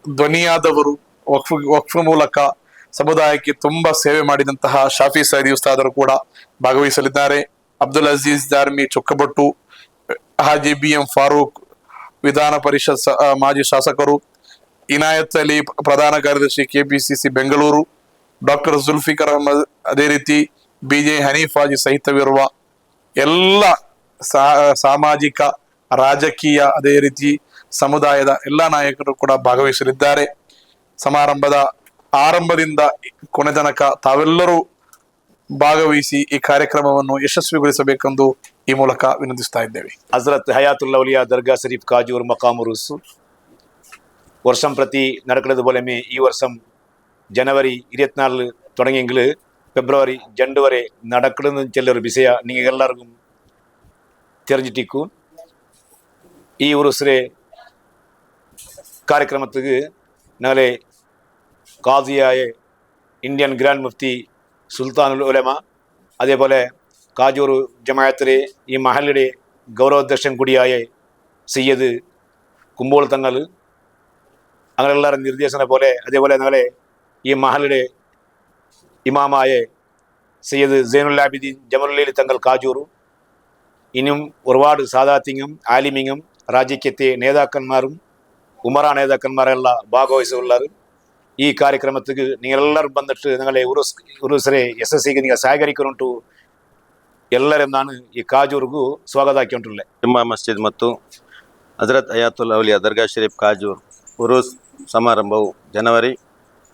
ಧ್ವನಿಯಾದವರು, ವಕ್ಫ್ ಮೂಲಕ ಸಮುದಾಯಕ್ಕೆ ತುಂಬಾ ಸೇವೆ ಮಾಡಿದಂತಹ ಶಾಫಿ ಸೈದಿ ಉಸ್ತಾದರು ಕೂಡ ಭಾಗವಹಿಸಲಿದ್ದಾರೆ. ಅಬ್ದುಲ್ ಅಜೀಜ್ ದಾರ್ಮಿ ಚೊಕ್ಕಬಟ್ಟು, ಹಾಜಿ BM ಫಾರೂಕ್ ವಿಧಾನ ಪರಿಷತ್ ಮಾಜಿ ಶಾಸಕರು, ಇನಾಯತ್ ಅಲಿ ಪ್ರಧಾನ ಕಾರ್ಯದರ್ಶಿ KPCC ಬೆಂಗಳೂರು, ಡಾಕ್ಟರ್ ಜುಲ್ಫಿಕರ್ ಅಹಮದ್, ಅದೇ ರೀತಿ BJ ಹನೀಫ್ ಹಾಜಿ ಸಹಿತವಿರುವ ಎಲ್ಲ ಸಾಮಾಜಿಕ ರಾಜಕೀಯ ಅದೇ ರೀತಿ ಸಮುದಾಯದ ಎಲ್ಲ ನಾಯಕರು ಕೂಡ ಭಾಗವಹಿಸಲಿದ್ದಾರೆ. ಸಮಾರಂಭದ ಆರಂಭದಿಂದ ಕೊನೆ ತನಕ ತಾವೆಲ್ಲರೂ ಭಾಗವಹಿಸಿ ಈ ಕಾರ್ಯಕ್ರಮವನ್ನು ಯಶಸ್ವಿಗೊಳಿಸಬೇಕೆಂದು ಈ ಮೂಲಕ ವಿನಂತಿಸ್ತಾ ಇದ್ದೇವೆ. ഹസ്രത്ത് ഹയാത്തുൽ ഔലിയ ദർഗാ ഷരീഫ് കാജൂർ മഖാം ഉറൂസ് വർഷം പ്രതി നടക്കുന്നതുപോലെ ഈ വർഷം ജനുവരി 24 തുടങ്ങിയെങ്കിൽ ഫെബ്രുവരി 2 വരെ നടക്കുന്ന ചിലൊരു വിഷയ നിങ്ങൾ എല്ലാവർക്കും தெரிஞ்சிட்டிக்கும். ഈ ഉറൂസിലെ ಕಾರ್ಯಕ್ರಮಕ್ಕೆ ನಾಳೆ കാസിയായ ഇന്ത്യൻ ഗ്രാൻഡ് മുഫ്തി സുൽത്താനുൽ ഉലമ, അതേപോലെ കാജൂർ ജമാഅത്തിലെ ഈ മഹലിയുടെ ഗൗരവാധ്യക്ഷൻ കൂടിയായ സയ്യദ് കുമ്പോൾ തങ്ങൾ, അങ്ങനെയുള്ള നിർദ്ദേശന പോലെ അതേപോലെ നാളെ ഈ മഹലിയുടെ ഇമാമായ സയ്യദ് സൈനുൽ ആബിദീൻ ജമലുൽ തങ്ങൾ കാജൂറും, ഇനിയും ഒരുപാട് സാദാത്യങ്ങളും ആലിമ്യങ്ങളും രാജ്യത്തെ നേതാക്കന്മാരും ഉമറ നേതാക്കന്മാരെല്ലാം ഭാഗവഹിച്ചുള്ളവർ. ഈ ಕಾರ್ಯಕ್ರಮಕ್ಕೆ ನೀವೆಲ್ಲರೂ ಬಂದಿಟ್ಟು ನಿങ്ങളെ ಉರುಸರೆ ಯಶಸ್ಸಿಗೆ ನೀವು ಸಹಕರಿಸಿಕೊಂಡು ಎಲ್ಲರೂ ನಾನು ಈ ಕಾಜೂರ್ಗೂ ಸ್ವಾಗತ ಹಾಕಿಕೊಂಡಿಲ್ಲ. ಜುಮ್ಮಾ ಮಸ್ಜಿದ್ ಮತ್ತು ಹಜರತ್ ಹಯಾತುಲ್ ಔಲಿಯಾ ದರ್ಗಾ ಶರೀಫ್ ಕಾಜೂರ್ ಉರೂಸ್ ಸಮಾರಂಭವು ಜನವರಿ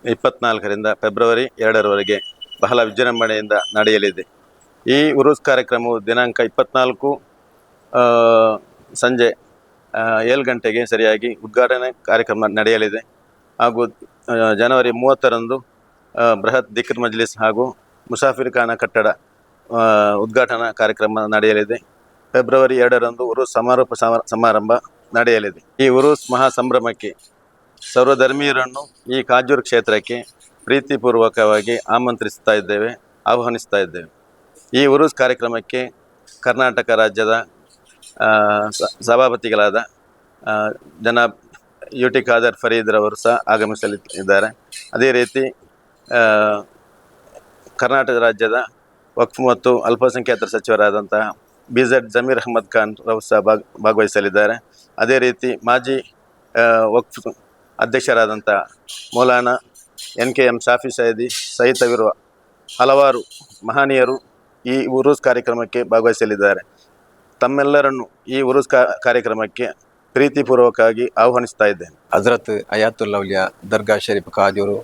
24ರಿಂದ ಫೆಬ್ರವರಿ 2ರವರೆಗೆ ಬಹಳ ವಿಜೃಂಭಣೆಯಿಂದ ನಡೆಯಲಿದೆ. ಈ ಉರೂಸ್ ಕಾರ್ಯಕ್ರಮವು ದಿನಾಂಕ 24 ಸಂಜೆ 7 ಗಂಟೆಗೆ ಸರಿಯಾಗಿ ಉದ್ಘಾಟನೆ ಕಾರ್ಯಕ್ರಮ ನಡೆಯಲಿದೆ. ಹಾಗೂ ಜನವರಿ 30ರಂದು ಬೃಹತ್ ದಿಕ್ರ್ ಮಜ್ಲಿಸ್ ಹಾಗೂ ಮುಸಾಫಿರ್ ಖಾನ ಕಟ್ಟಡ ಉದ್ಘಾಟನಾ ಕಾರ್ಯಕ್ರಮ ನಡೆಯಲಿದೆ. ಫೆಬ್ರವರಿ 2ರಂದು ಉರೂಸ್ ಸಮಾರೋಪ ಸಮಾರಂಭ ನಡೆಯಲಿದೆ. ಈ ಉರೂಸ್ ಮಹಾ ಸಂಭ್ರಮಕ್ಕೆ ಸರ್ವಧರ್ಮೀಯರನ್ನು ಈ ಕಾಜೂರ್ ಕ್ಷೇತ್ರಕ್ಕೆ ಪ್ರೀತಿಪೂರ್ವಕವಾಗಿ ಆಹ್ವಾನಿಸ್ತಾ ಇದ್ದೇವೆ. ಈ ಉರೂಸ್ ಕಾರ್ಯಕ್ರಮಕ್ಕೆ ಕರ್ನಾಟಕ ರಾಜ್ಯದ ಸಭಾಪತಿಗಳಾದ ಜನಾಬ್ UT ಖಾದರ್ ಫರೀದ್ ರವರು ಸಹ ಆಗಮಿಸಲಿದ್ದಾರೆ. ಅದೇ ರೀತಿ ಕರ್ನಾಟಕ ರಾಜ್ಯದ ವಕ್ಫ್ ಮತ್ತು ಅಲ್ಪಸಂಖ್ಯಾತರ ಸಚಿವರಾದಂತಹ BZ ಜಮೀರ್ ಅಹಮದ್ ಖಾನ್ ರವರು ಸಹ ಭಾಗವಹಿಸಲಿದ್ದಾರೆ. ಅದೇ ರೀತಿ ಮಾಜಿ ವಕ್ಫ್ ಅಧ್ಯಕ್ಷರಾದಂಥ ಮೌಲಾನಾ NKM ಶಾಫಿ ಸೈದಿ ಸಹಿತವಿರುವ ಹಲವಾರು ಮಹನೀಯರು ಈ ಉರೂಸ್ ಕಾರ್ಯಕ್ರಮಕ್ಕೆ ಭಾಗವಹಿಸಲಿದ್ದಾರೆ. ತಮ್ಮೆಲ್ಲರನ್ನು ಈ ಉರೂಸ್ ಕಾರ್ಯಕ್ರಮಕ್ಕೆ ಪ್ರೀತಿಪೂರ್ವಕವಾಗಿ ಆಹ್ವಾನಿಸ್ತಾ ಇದ್ದೇನೆ. ಹಜರತ್ ಹಯಾತುಲ್ ಔಲಿಯಾ ದರ್ಗಾ ಶರೀಫ್ ಕಾಜೂರು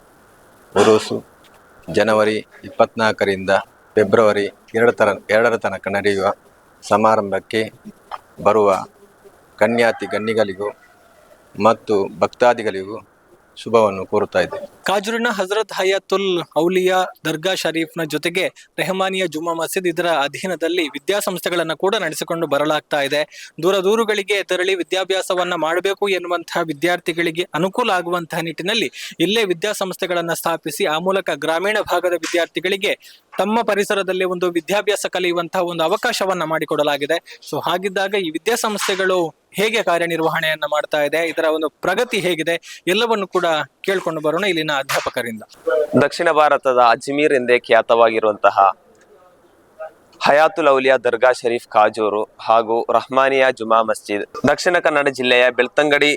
ಉರೂಸು ಜನವರಿ 24ರಿಂದ ಫೆಬ್ರವರಿ 2ರ ತನಕ ನಡೆಯುವ ಸಮಾರಂಭಕ್ಕೆ ಬರುವ ಗಣ್ಯಗಳಿಗೂ ಮತ್ತು ಭಕ್ತಾದಿಗಳಿಗೂ ಶುಭವನ್ನು ಕೋರುತ್ತಾ ಇದ್ದೇನೆ. ಕಾಜೂರಿನ ಹಜರತ್ ಹಯಾತುಲ್ ಔಲಿಯಾ ದರ್ಗಾ ಶರೀಫ್ನ ಜೊತೆಗೆ ರೆಹಮಾನಿಯಾ ಜುಮ್ಮಾ ಮಸೀದ್ ಇದರ ಅಧೀನದಲ್ಲಿ ವಿದ್ಯಾಸಂಸ್ಥೆಗಳನ್ನ ಕೂಡ ನಡೆಸಿಕೊಂಡು ಬರಲಾಗ್ತಾ ಇದೆ. ದೂರಗಳಿಗೆ ತೆರಳಿ ವಿದ್ಯಾಭ್ಯಾಸವನ್ನ ಮಾಡಬೇಕು ಎನ್ನುವಂತಹ ವಿದ್ಯಾರ್ಥಿಗಳಿಗೆ ಅನುಕೂಲ ಆಗುವಂತಹ ನಿಟ್ಟಿನಲ್ಲಿ ಇಲ್ಲೇ ವಿದ್ಯಾಸಂಸ್ಥೆಗಳನ್ನ ಸ್ಥಾಪಿಸಿ ಆ ಮೂಲಕ ಗ್ರಾಮೀಣ ಭಾಗದ ವಿದ್ಯಾರ್ಥಿಗಳಿಗೆ ತಮ್ಮ ಪರಿಸರದಲ್ಲಿ ಒಂದು ವಿದ್ಯಾಭ್ಯಾಸ ಕಲಿಯುವಂತಹ ಒಂದು ಅವಕಾಶವನ್ನ ಮಾಡಿಕೊಡಲಾಗಿದೆ. ಸೊ ಹಾಗಿದ್ದಾಗ ಈ ವಿದ್ಯಾಸಂಸ್ಥೆಗಳು ಹೇಗೆ ಕಾರ್ಯನಿರ್ವಹಣೆಯನ್ನ ಮಾಡ್ತಾ ಇದೆ, ಇದರ ಒಂದು ಪ್ರಗತಿ ಹೇಗಿದೆ, ಎಲ್ಲವನ್ನು ಕೂಡ ಕೇಳ್ಕೊಂಡು ಬರೋಣ ಇಲ್ಲಿನ ಅಧ್ಯಾಪಕರಿಂದ. ದಕ್ಷಿಣ ಭಾರತದ ಅಜ್ಮೀರ್ ಎಂದೇ ಖ್ಯಾತವಾಗಿರುವಂತಹ ಹಯಾತುಲ್ ಔಲಿಯಾ ದರ್ಗಾ ಶರೀಫ್ ಕಾಜೂರು ಹಾಗೂ ರಹಮಾನಿಯಾ ಜುಮಾ ಮಸ್ಜಿದ್ ದಕ್ಷಿಣ ಕನ್ನಡ ಜಿಲ್ಲೆಯ ಬೆಳ್ತಂಗಡಿ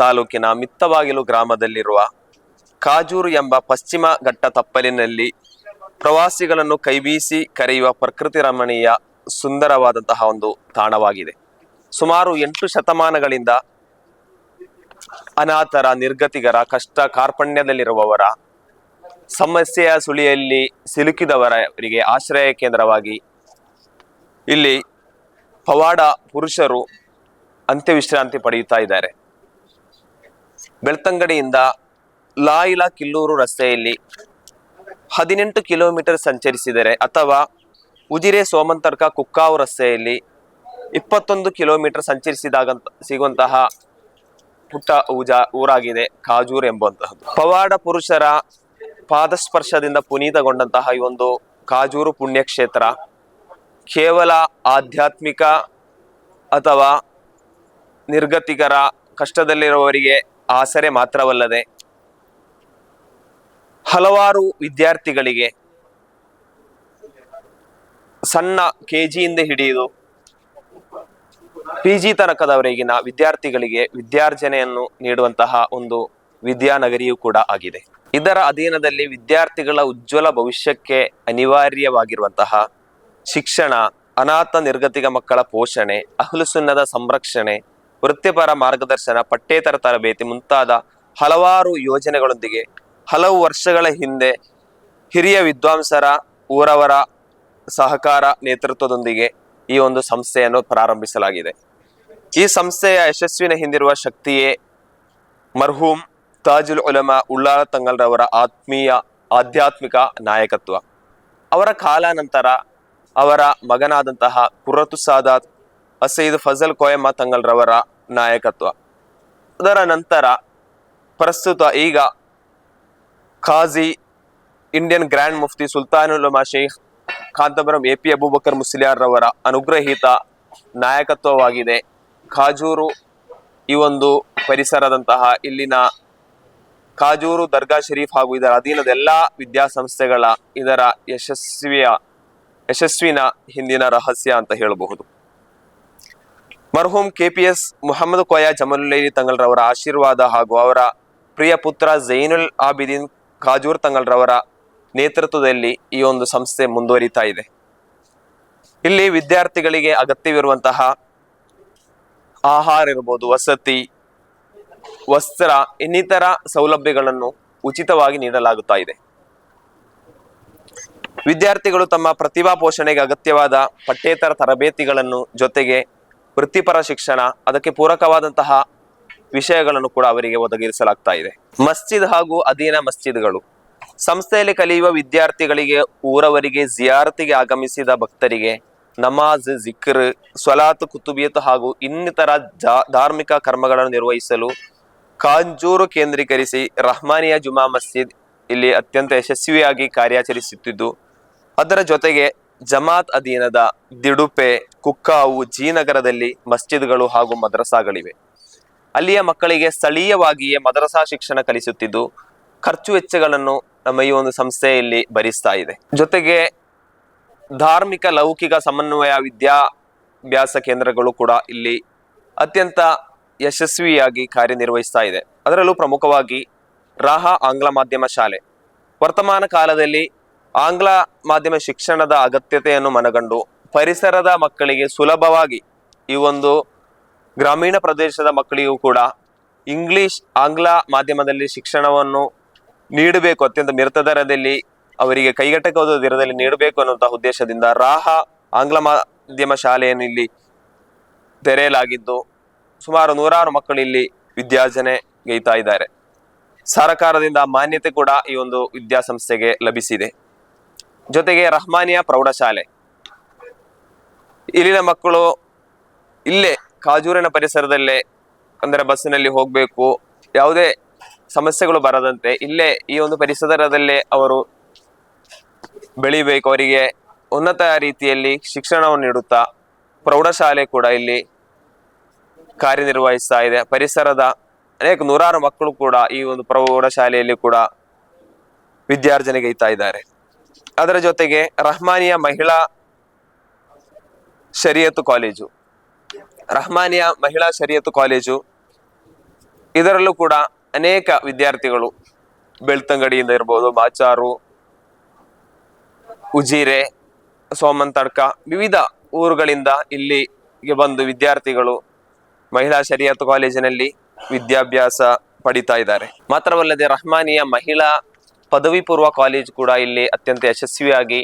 ತಾಲೂಕಿನ ಮಿತ್ತಬಾಗಿಲು ಗ್ರಾಮದಲ್ಲಿರುವ ಕಾಜೂರು ಎಂಬ ಪಶ್ಚಿಮ ಘಟ್ಟ ತಪ್ಪಲಿನಲ್ಲಿ ಪ್ರವಾಸಿಗಳನ್ನು ಕೈಬೀಸಿ ಕರೆಯುವ ಪ್ರಕೃತಿ ರಮಣೀಯ ಸುಂದರವಾದಂತಹ ಒಂದು ತಾಣವಾಗಿದೆ. ಸುಮಾರು 8 ಶತಮಾನಗಳಿಂದ ಅನಾಥರ, ನಿರ್ಗತಿಗರ, ಕಷ್ಟ ಕಾರ್ಪಣ್ಯದಲ್ಲಿರುವವರ, ಸಮಸ್ಯೆಯ ಸುಳಿಯಲ್ಲಿ ಸಿಲುಕಿದವರಿಗೆ ಆಶ್ರಯ ಕೇಂದ್ರವಾಗಿ ಇಲ್ಲಿ ಪವಾಡ ಪುರುಷರು ಅಂತ್ಯವಿಶ್ರಾಂತಿ ಪಡೆಯುತ್ತಾ ಇದ್ದಾರೆ. ಬೆಳ್ತಂಗಡಿಯಿಂದ ಲಾಯಿಲಾ ಕಿಲ್ಲೂರು ರಸ್ತೆಯಲ್ಲಿ 18 ಕಿಲೋಮೀಟರ್ ಸಂಚರಿಸಿದರೆ ಅಥವಾ ಉಜಿರೆ ಸೋಮಂತರ್ಕ ಕುಕ್ಕಾವು ರಸ್ತೆಯಲ್ಲಿ 21 ಕಿಲೋಮೀಟರ್ ಸಂಚರಿಸಿದಾಗ ಸಿಗುವಂತಹ ಪುಟ್ಟ ಊರಾಗಿದೆ ಕಾಜೂರ್ ಎಂಬುವಂತಹದ್ದು. ಪವಾಡ ಪುರುಷರ ಪಾದಸ್ಪರ್ಶದಿಂದ ಪುನೀತಗೊಂಡಂತಹ ಈ ಒಂದು ಕಾಜೂರು ಪುಣ್ಯಕ್ಷೇತ್ರ ಕೇವಲ ಆಧ್ಯಾತ್ಮಿಕ ಅಥವಾ ನಿರ್ಗತಿಕರ, ಕಷ್ಟದಲ್ಲಿರುವವರಿಗೆ ಆಸರೆ ಮಾತ್ರವಲ್ಲದೆ ಹಲವಾರು ವಿದ್ಯಾರ್ಥಿಗಳಿಗೆ ಸಣ್ಣ ಕೆಜಿಯಿಂದ ಹಿಡಿದು PG ತನಕದವರೆಗಿನ ವಿದ್ಯಾರ್ಥಿಗಳಿಗೆ ವಿದ್ಯಾರ್ಜನೆಯನ್ನು ನೀಡುವಂತಹ ಒಂದು ವಿದ್ಯಾನಗರಿಯೂ ಕೂಡ ಆಗಿದೆ. ಇದರ ಅಧೀನದಲ್ಲಿ ವಿದ್ಯಾರ್ಥಿಗಳ ಉಜ್ವಲ ಭವಿಷ್ಯಕ್ಕೆ ಅನಿವಾರ್ಯವಾಗಿರುವಂತಹ ಶಿಕ್ಷಣ, ಅನಾಥ ನಿರ್ಗತಿಕ ಮಕ್ಕಳ ಪೋಷಣೆ, ಅಹ್ಲು ಸುನ್ನದ ಸಂರಕ್ಷಣೆ, ವೃತ್ತಿಪರ ಮಾರ್ಗದರ್ಶನ, ಪಠ್ಯೇತರ ತರಬೇತಿ ಮುಂತಾದ ಹಲವಾರು ಯೋಜನೆಗಳೊಂದಿಗೆ ಹಲವು ವರ್ಷಗಳ ಹಿಂದೆ ಹಿರಿಯ ವಿದ್ವಾಂಸರ, ಊರವರ ಸಹಕಾರ ನೇತೃತ್ವದೊಂದಿಗೆ ಈ ಒಂದು ಸಂಸ್ಥೆಯನ್ನು ಪ್ರಾರಂಭಿಸಲಾಗಿದೆ. ಈ ಸಂಸ್ಥೆಯ ಯಶಸ್ವಿನ ಹಿಂದಿರುವ ಶಕ್ತಿಯೇ ಮರ್ಹೂಮ್ ತಾಜುಲ್ ಉಲಮಾ ಉಳ್ಳಾಲ ತಂಗಲ್ರವರ ಆಧ್ಯಾತ್ಮಿಕ ನಾಯಕತ್ವ. ಅವರ ಕಾಲಾನಂತರ ಅವರ ಮಗನಾದಂತಹ ಕುರ್ರತು ಸಾದಾತ್ ಅಸೈದ್ ಫಜಲ್ ಕೊಯಮ ತಂಗಲ್ರವರ ನಾಯಕತ್ವ. ಅದರ ನಂತರ ಪ್ರಸ್ತುತ ಈಗ ಖಾಜಿ ಇಂಡಿಯನ್ ಗ್ರ್ಯಾಂಡ್ ಮುಫ್ತಿ ಸುಲ್ತಾನುಲ್ ಉಲಮಾ ಶೇಖ್ ಕಾಂತಪುರಂ AP ಅಬೂಬಕರ್ ಮುಸ್ಲಿಯಾರ್ ರವರ ಅನುಗ್ರಹೀತ ನಾಯಕತ್ವವಾಗಿದೆ. ಖಾಜೂರು ಈ ಒಂದು ಪರಿಸರದಂತಹ ಇಲ್ಲಿನ ಖಾಜೂರು ದರ್ಗಾ ಶರೀಫ್ ಹಾಗೂ ಇದರ ಅಧೀನದ ಎಲ್ಲಾ ವಿದ್ಯಾಸಂಸ್ಥೆಗಳ ಇದರ ಯಶಸ್ವಿನ ಹಿಂದಿನ ರಹಸ್ಯ ಅಂತ ಹೇಳಬಹುದು. ಮರ್ಹೂಮ್ KPS ಮುಹಮ್ಮದ್ ಕೋಯ ಜಮಲುಲ್ಲೈಲಿ ತಂಗಲ್ರವರ ಆಶೀರ್ವಾದ ಹಾಗೂ ಅವರ ಪ್ರಿಯ ಪುತ್ರ ಝೈನುಲ್ ಆಬಿದೀನ್ ಖಾಜೂರ್ ತಂಗಲ್ರವರ ನೇತೃತ್ವದಲ್ಲಿ ಈ ಒಂದು ಸಂಸ್ಥೆ ಮುಂದುವರಿತಾ ಇದೆ. ಇಲ್ಲಿ ವಿದ್ಯಾರ್ಥಿಗಳಿಗೆ ಅಗತ್ಯವಿರುವಂತಹ ಆಹಾರ ಇರ್ಬೋದು, ವಸತಿ, ವಸ್ತ್ರ ಇನ್ನಿತರ ಸೌಲಭ್ಯಗಳನ್ನು ಉಚಿತವಾಗಿ ನೀಡಲಾಗುತ್ತಾ ಇದೆ. ವಿದ್ಯಾರ್ಥಿಗಳು ತಮ್ಮ ಪ್ರತಿಭಾ ಪೋಷಣೆಗೆ ಅಗತ್ಯವಾದ ಪಠ್ಯೇತರ ತರಬೇತಿಗಳನ್ನು ಜೊತೆಗೆ ವೃತ್ತಿಪರ ಶಿಕ್ಷಣ, ಅದಕ್ಕೆ ಪೂರಕವಾದಂತಹ ವಿಷಯಗಳನ್ನು ಕೂಡ ಅವರಿಗೆ ಒದಗಿಸಲಾಗ್ತಾ ಇದೆ. ಮಸ್ಜಿದ್ ಹಾಗೂ ಅಧೀನ ಮಸ್ಜಿದ್ಗಳು ಸಂಸ್ಥೆಯಲ್ಲಿ ಕಲಿಯುವ ವಿದ್ಯಾರ್ಥಿಗಳಿಗೆ, ಊರವರಿಗೆ, ಜಿಯಾರತಿಗೆ ಆಗಮಿಸಿದ ಭಕ್ತರಿಗೆ ನಮಾಜ್, ಜಿಕ್ರ್, ಸ್ವಲಾತ್, ಕುತುಬಿಯತ್ ಹಾಗೂ ಇನ್ನಿತರ ಧಾರ್ಮಿಕ ಕರ್ಮಗಳನ್ನು ನಿರ್ವಹಿಸಲು ಕಾಂಜೂರು ಕೇಂದ್ರೀಕರಿಸಿ ರಹ್ಮಾನಿಯಾ ಜುಮಾ ಮಸ್ಜಿದ್ ಇಲ್ಲಿ ಅತ್ಯಂತ ಯಶಸ್ವಿಯಾಗಿ ಕಾರ್ಯಾಚರಿಸುತ್ತಿದ್ದು, ಅದರ ಜೊತೆಗೆ ಜಮಾತ್ ಅಧೀನದ ದಿಡುಪೆ, ಕುಕ್ಕಾವು, ಜೀನಗರದಲ್ಲಿ ಮಸ್ಜಿದ್ಗಳು ಹಾಗೂ ಮದ್ರಸಾಗಳಿವೆ. ಅಲ್ಲಿಯ ಮಕ್ಕಳಿಗೆ ಸ್ಥಳೀಯವಾಗಿಯೇ ಮದ್ರಸಾ ಶಿಕ್ಷಣ ಕಲಿಸುತ್ತಿದ್ದು ಖರ್ಚು ವೆಚ್ಚಗಳನ್ನು ನಮ್ಮ ಈ ಒಂದು ಸಂಸ್ಥೆಯಲ್ಲಿ ಭರಿಸ್ತಾ ಇದೆ. ಜೊತೆಗೆ ಧಾರ್ಮಿಕ ಲೌಕಿಕ ಸಮನ್ವಯ ವಿದ್ಯಾಭ್ಯಾಸ ಕೇಂದ್ರಗಳು ಕೂಡ ಇಲ್ಲಿ ಅತ್ಯಂತ ಯಶಸ್ವಿಯಾಗಿ ಕಾರ್ಯನಿರ್ವಹಿಸ್ತಾ ಇದೆ. ಅದರಲ್ಲೂ ಪ್ರಮುಖವಾಗಿ ರಾಹಾ ಆಂಗ್ಲ ಮಾಧ್ಯಮ ಶಾಲೆ ವರ್ತಮಾನ ಕಾಲದಲ್ಲಿ ಆಂಗ್ಲ ಮಾಧ್ಯಮ ಶಿಕ್ಷಣದ ಅಗತ್ಯತೆಯನ್ನು ಮನಗಂಡು ಪರಿಸರದ ಮಕ್ಕಳಿಗೆ ಸುಲಭವಾಗಿ, ಈ ಒಂದು ಗ್ರಾಮೀಣ ಪ್ರದೇಶದ ಮಕ್ಕಳಿಗೂ ಕೂಡ ಆಂಗ್ಲ ಮಾಧ್ಯಮದಲ್ಲಿ ಶಿಕ್ಷಣವನ್ನು ನೀಡಬೇಕು, ಅತ್ಯಂತ ಮಿತ ದರದಲ್ಲಿ ಅವರಿಗೆ ಕೈಗೆಟಕುವ ದರದಲ್ಲಿ ನೀಡಬೇಕು ಅನ್ನುವಂತಹ ಉದ್ದೇಶದಿಂದ ರಾಹಾ ಆಂಗ್ಲ ಮಾಧ್ಯಮ ಶಾಲೆಯನ್ನು ಇಲ್ಲಿ ತೆರೆಯಲಾಗಿದ್ದು ಸುಮಾರು 100 ಮಕ್ಕಳು ಇಲ್ಲಿ ವಿದ್ಯಾರ್ಜನೆ ಗೈತಾ ಇದ್ದಾರೆ. ಸರ್ಕಾರದಿಂದ ಮಾನ್ಯತೆ ಕೂಡ ಈ ಒಂದು ವಿದ್ಯಾಸಂಸ್ಥೆಗೆ ಲಭಿಸಿದೆ. ಜೊತೆಗೆ ರಹ್ಮಾನಿಯಾ ಪ್ರೌಢಶಾಲೆ, ಇಲ್ಲಿನ ಮಕ್ಕಳು ಇಲ್ಲೇ ಕಾಜೂರಿನ ಪರಿಸರದಲ್ಲೇ, ಅಂದರೆ ಬಸ್ಸಿನಲ್ಲಿ ಹೋಗಬೇಕು, ಯಾವುದೇ ಸಮಸ್ಯೆಗಳು ಬರದಂತೆ ಇಲ್ಲೇ ಈ ಒಂದು ಪರಿಸರದಲ್ಲೇ ಅವರು ಬೆಳಿಬೇಕು, ಅವರಿಗೆ ಉನ್ನತ ರೀತಿಯಲ್ಲಿ ಶಿಕ್ಷಣವನ್ನು ನೀಡುತ್ತಾ ಪ್ರೌಢಶಾಲೆ ಕೂಡ ಇಲ್ಲಿ ಕಾರ್ಯನಿರ್ವಹಿಸ್ತಾ ಇದೆ. ಪರಿಸರದ ಅನೇಕ 100 ಮಕ್ಕಳು ಕೂಡ ಈ ಒಂದು ಪ್ರೌಢಶಾಲೆಯಲ್ಲಿ ಕೂಡ ವಿದ್ಯಾರ್ಜನೆಗೈತಾ ಇದ್ದಾರೆ. ಅದರ ಜೊತೆಗೆ ರಹ್ಮಾನಿಯಾ ಮಹಿಳಾ ಶರಿಯತ್ತು ಕಾಲೇಜು, ಇದರಲ್ಲೂ ಕೂಡ ಅನೇಕ ವಿದ್ಯಾರ್ಥಿಗಳು ಬೆಳ್ತಂಗಡಿಯಿಂದ ಇರ್ಬೋದು, ಮಾಚಾರು, ಉಜಿರೆ, ಸೋಮಂತಡ್ಕ ವಿವಿಧ ಊರುಗಳಿಂದ ಇಲ್ಲಿಗೆ ಬಂದು ವಿದ್ಯಾರ್ಥಿಗಳು ಮಹಿಳಾ ಶರಿಯತ್ ಕಾಲೇಜಿನಲ್ಲಿ ವಿದ್ಯಾಭ್ಯಾಸ ಪಡಿತಾ ಇದ್ದಾರೆ. ಮಾತ್ರವಲ್ಲದೆ ರಹಮಾನಿಯ ಮಹಿಳಾ ಪದವಿ ಪೂರ್ವ ಕಾಲೇಜ್ ಕೂಡ ಇಲ್ಲಿ ಅತ್ಯಂತ ಯಶಸ್ವಿಯಾಗಿ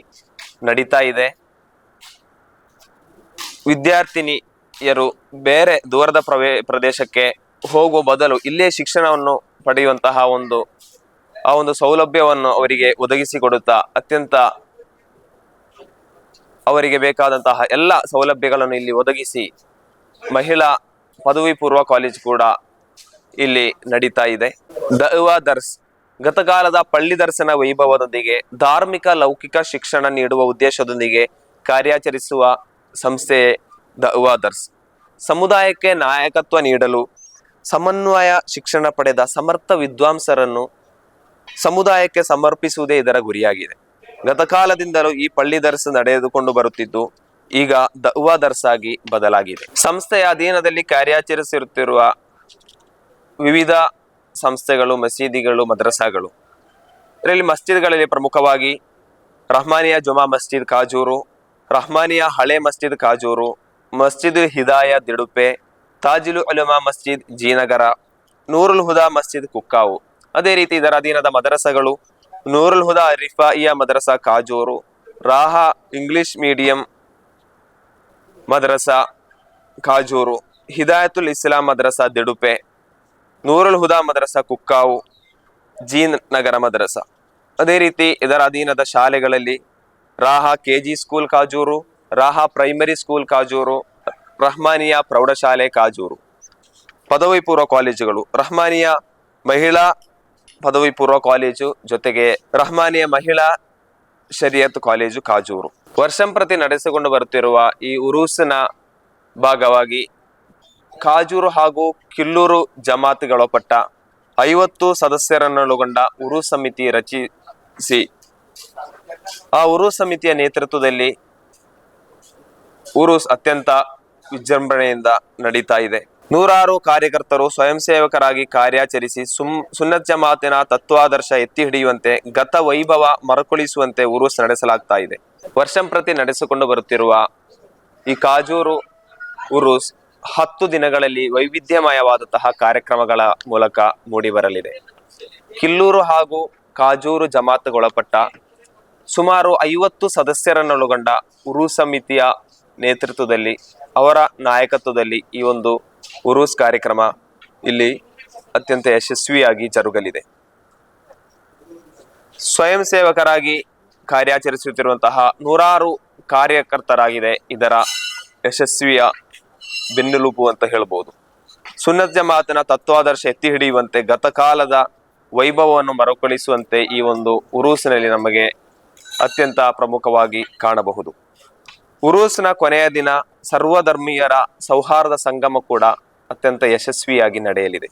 ನಡೀತಾ ಇದೆ. ವಿದ್ಯಾರ್ಥಿನಿಯರು ಬೇರೆ ದೂರದ ಪ್ರದೇಶಕ್ಕೆ ಹೋಗುವ ಬದಲು ಇಲ್ಲೇ ಶಿಕ್ಷಣವನ್ನು ಪಡೆಯುವಂತಹ ಒಂದು ಸೌಲಭ್ಯವನ್ನು ಅವರಿಗೆ ಒದಗಿಸಿಕೊಡುತ್ತಾ ಅತ್ಯಂತ ಅವರಿಗೆ ಬೇಕಾದಂತಹ ಎಲ್ಲ ಸೌಲಭ್ಯಗಳನ್ನು ಇಲ್ಲಿ ಒದಗಿಸಿ ಮಹಿಳಾ ಪದವಿ ಪೂರ್ವ ಕಾಲೇಜ್ ಕೂಡ ಇಲ್ಲಿ ನಡೀತಾ ಇದೆ. ದಅವಾ ದರ್ಸ್ ಗತಕಾಲದ ಪಳ್ಳಿ ದರ್ಶನ ವೈಭವದೊಂದಿಗೆ ಧಾರ್ಮಿಕ ಲೌಕಿಕ ಶಿಕ್ಷಣ ನೀಡುವ ಉದ್ದೇಶದೊಂದಿಗೆ ಕಾರ್ಯಾಚರಿಸುವ ಸಂಸ್ಥೆ ದಅವಾ ದರ್ಸ್. ಸಮುದಾಯಕ್ಕೆ ನಾಯಕತ್ವ ನೀಡಲು ಸಮನ್ವಯ ಶಿಕ್ಷಣ ಪಡೆದ ಸಮರ್ಥ ವಿದ್ವಾಂಸರನ್ನು ಸಮುದಾಯಕ್ಕೆ ಸಮರ್ಪಿಸುವುದೇ ಇದರ ಗುರಿಯಾಗಿದೆ. ಗತಕಾಲದಿಂದಲೂ ಈ ಪಳ್ಳಿ ದರ್ಸ್ ನಡೆದುಕೊಂಡು ಬರುತ್ತಿದ್ದು ಈಗ ದಅವಾ ದರ್ಸ್ ಆಗಿ ಬದಲಾಗಿದೆ. ಸಂಸ್ಥೆಯ ಅಧೀನದಲ್ಲಿ ಕಾರ್ಯಾಚರಿಸುತ್ತಿರುವ ವಿವಿಧ ಸಂಸ್ಥೆಗಳು, ಮಸೀದಿಗಳು, ಮದ್ರಸಾಗಳು. ಇದರಲ್ಲಿ ಮಸ್ಜಿದ್ಗಳಲ್ಲಿ ಪ್ರಮುಖವಾಗಿ ರಹಮಾನಿಯಾ ಜುಮಾ ಮಸ್ಜಿದ್ ಕಾಜೂರು, ರಹಮಾನಿಯಾ ಹಳೆ ಮಸ್ಜಿದ್ ಕಾಜೂರು, ಮಸ್ಜಿದ್ ಹಿದಾಯ ದಿಡುಪೆ, ತಾಜುಲ್ ಉಲಮಾ ಮಸ್ಜಿದ್ ಜೀನಗರ, ನೂರುಲ್ ಹುದಾ ಮಸ್ಜಿದ್ ಕುಕ್ಕಾವು. ಅದೇ ರೀತಿ ಇದರ ಅಧೀನದ ಮದರಸಗಳು ನೂರುಲ್ ಹುದಾ ರಿಫಾಯಿಯಾ ಮದರಸಾ ಕಾಜೂರು, ರಾಹಾ ಇಂಗ್ಲಿಷ್ ಮೀಡಿಯಂ ಮದರಸಾ ಕಾಜೂರು, ಹಿದಾಯತುಲ್ ಇಸ್ಲಾಂ ಮದರಸಾ ದಿಡುಪೆ, ನೂರುಲ್ ಹುದಾ ಮದರಸಾ ಕುಕ್ಕಾವು, ಜೀನ್ ನಗರ ಮದರಸಾ. ಅದೇ ರೀತಿ ಇದರ ಅಧೀನದ ಶಾಲೆಗಳಲ್ಲಿ Raha KG school Kajur, Raha primary school Kajur, Rahmaniya ಪ್ರೌಢಶಾಲೆ ಕಾಜೂರು. ಪದವಿ ಪೂರ್ವ ಕಾಲೇಜುಗಳು ರಹಮಾನಿಯಾ ಮಹಿಳಾ ಪದವಿ ಪೂರ್ವ ಕಾಲೇಜು ಜೊತೆಗೆ ರಹಮಾನಿಯಾ ಮಹಿಳಾ ಶರಿಯತ್ ಕಾಲೇಜು ಕಾಜೂರು. ವರ್ಷಂಪ್ರತಿ ನಡೆಸಿಕೊಂಡು ಬರುತ್ತಿರುವ ಈ ಉರೂಸಿನ ಭಾಗವಾಗಿ ಕಾಜೂರು ಹಾಗೂ ಕಿಲ್ಲೂರು ಜಮಾತ್ಗಳೊಳಪಟ್ಟ 50 ಸದಸ್ಯರನ್ನೊಳಗೊಂಡ ಉರೂಸ್ ಸಮಿತಿ ರಚಿಸಿ ಆ ಉರೂಸ್ ಸಮಿತಿಯ ನೇತೃತ್ವದಲ್ಲಿ ಉರೂಸ್ ಅತ್ಯಂತ ವಿಜೃಂಭಣೆಯಿಂದ ನಡೀತಾ ಇದೆ. 100 ಕಾರ್ಯಕರ್ತರು ಸ್ವಯಂ ಸೇವಕರಾಗಿ ಕಾರ್ಯಾಚರಿಸಿ ಸುನ್ನತ್ ಜಮಾತಿನ ತತ್ವಾದರ್ಶ ಎತ್ತಿ ಹಿಡಿಯುವಂತೆ ಗತ ವೈಭವ ಮರುಕಳಿಸುವಂತೆ ಉರೂಸ್ ನಡೆಸಲಾಗ್ತಾ ಇದೆ. ವರ್ಷಂಪ್ರತಿ ನಡೆಸಿಕೊಂಡು ಬರುತ್ತಿರುವ ಈ ಕಾಜೂರು ಉರೂಸ್ 10 ದಿನಗಳಲ್ಲಿ ವೈವಿಧ್ಯಮಯವಾದಂತಹ ಕಾರ್ಯಕ್ರಮಗಳ ಮೂಲಕ ಮೂಡಿಬರಲಿದೆ. ಕಿಲ್ಲೂರು ಹಾಗೂ ಕಾಜೂರು ಜಮಾತ್ಗೊಳಪಟ್ಟ ಸುಮಾರು 50 ಸದಸ್ಯರನ್ನೊಳಗೊಂಡ ಉರೂಸ್ ಸಮಿತಿಯ ನೇತೃತ್ವದಲ್ಲಿ, ಅವರ ನಾಯಕತ್ವದಲ್ಲಿ ಈ ಒಂದು ಉರೂಸ್ ಕಾರ್ಯಕ್ರಮ ಇಲ್ಲಿ ಅತ್ಯಂತ ಯಶಸ್ವಿಯಾಗಿ ಜರುಗಲಿದೆ. ಸ್ವಯಂ ಸೇವಕರಾಗಿ ಕಾರ್ಯಾಚರಿಸುತ್ತಿರುವಂತಹ 100 ಕಾರ್ಯಕರ್ತರಾಗಿದೆ ಇದರ ಯಶಸ್ವಿಯ ಬೆನ್ನೆಲುಬು ಅಂತ ಹೇಳ್ಬೋದು. ಸುನ್ನತ್ ಜಮಾತಿನ ತತ್ವಾದರ್ಶ ಎತ್ತಿ ಹಿಡಿಯುವಂತೆ ಗತಕಾಲದ ವೈಭವವನ್ನು ಮರುಕಳಿಸುವಂತೆ ಈ ಒಂದು ಉರೂಸಿನಲ್ಲಿ ನಮಗೆ ಅತ್ಯಂತ ಪ್ರಮುಖವಾಗಿ ಕಾಣಬಹುದು. ಉರೂಸ್ನ ಕೊನೆಯ ದಿನ ಸರ್ವಧರ್ಮೀಯರ ಸೌಹಾರ್ದ ಸಂಗಮ ಕೂಡ ಅತ್ಯಂತ ಯಶಸ್ವಿಯಾಗಿ ನಡೆಯಲಿದೆ.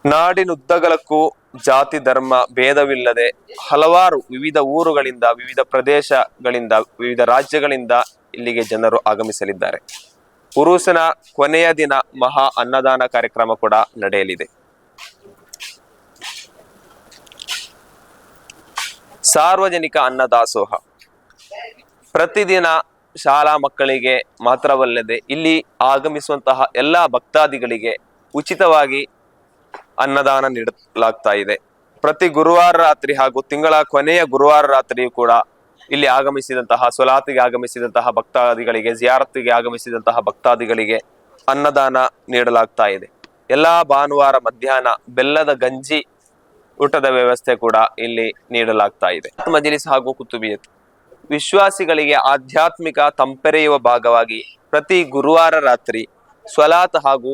ನಾಡಿನುದ್ದಗಲಕ್ಕೂ ಜಾತಿ ಧರ್ಮ ಭೇದವಿಲ್ಲದೆ ಹಲವಾರು ವಿವಿಧ ಊರುಗಳಿಂದ, ವಿವಿಧ ಪ್ರದೇಶಗಳಿಂದ, ವಿವಿಧ ರಾಜ್ಯಗಳಿಂದ ಇಲ್ಲಿಗೆ ಜನರು ಆಗಮಿಸಲಿದ್ದಾರೆ. ಉರೂಸಿನ ಕೊನೆಯ ದಿನ ಮಹಾ ಅನ್ನದಾನ ಕಾರ್ಯಕ್ರಮ ಕೂಡ ನಡೆಯಲಿದೆ. ಸಾರ್ವಜನಿಕ ಅನ್ನದಾಸೋಹ ಪ್ರತಿದಿನ ಶಾಲಾ ಮಕ್ಕಳಿಗೆ ಮಾತ್ರವಲ್ಲದೆ ಇಲ್ಲಿ ಆಗಮಿಸುವಂತಹ ಎಲ್ಲಾ ಭಕ್ತಾದಿಗಳಿಗೆ ಉಚಿತವಾಗಿ ಅನ್ನದಾನ ನೀಡಲಾಗ್ತಾ ಇದೆ. ಪ್ರತಿ ಗುರುವಾರ ರಾತ್ರಿ ಹಾಗೂ ತಿಂಗಳ ಕೊನೆಯ ಗುರುವಾರ ರಾತ್ರಿಯೂ ಕೂಡ ಇಲ್ಲಿ ಆಗಮಿಸಿದಂತಹ ಸ್ವಲಾತಿಗೆ ಆಗಮಿಸಿದಂತಹ ಭಕ್ತಾದಿಗಳಿಗೆ, ಜಿಯಾರತ್ತಿಗೆ ಆಗಮಿಸಿದಂತಹ ಭಕ್ತಾದಿಗಳಿಗೆ ಅನ್ನದಾನ ನೀಡಲಾಗ್ತಾ ಇದೆ. ಎಲ್ಲಾ ಭಾನುವಾರ ಮಧ್ಯಾಹ್ನ ಬೆಲ್ಲದ ಗಂಜಿ ಊಟದ ವ್ಯವಸ್ಥೆ ಕೂಡ ಇಲ್ಲಿ ನೀಡಲಾಗ್ತಾ ಇದೆ. ಮಜ್ಲಿಸ್ ಹಾಗೂ ಕುತುಬಿಯತ್ ವಿಶ್ವಾಸಿಗಳಿಗೆ ಆಧ್ಯಾತ್ಮಿಕ ತಂಪೆರೆಯುವ ಭಾಗವಾಗಿ ಪ್ರತಿ ಗುರುವಾರ ರಾತ್ರಿ ಸ್ವಲಾತ್ ಹಾಗೂ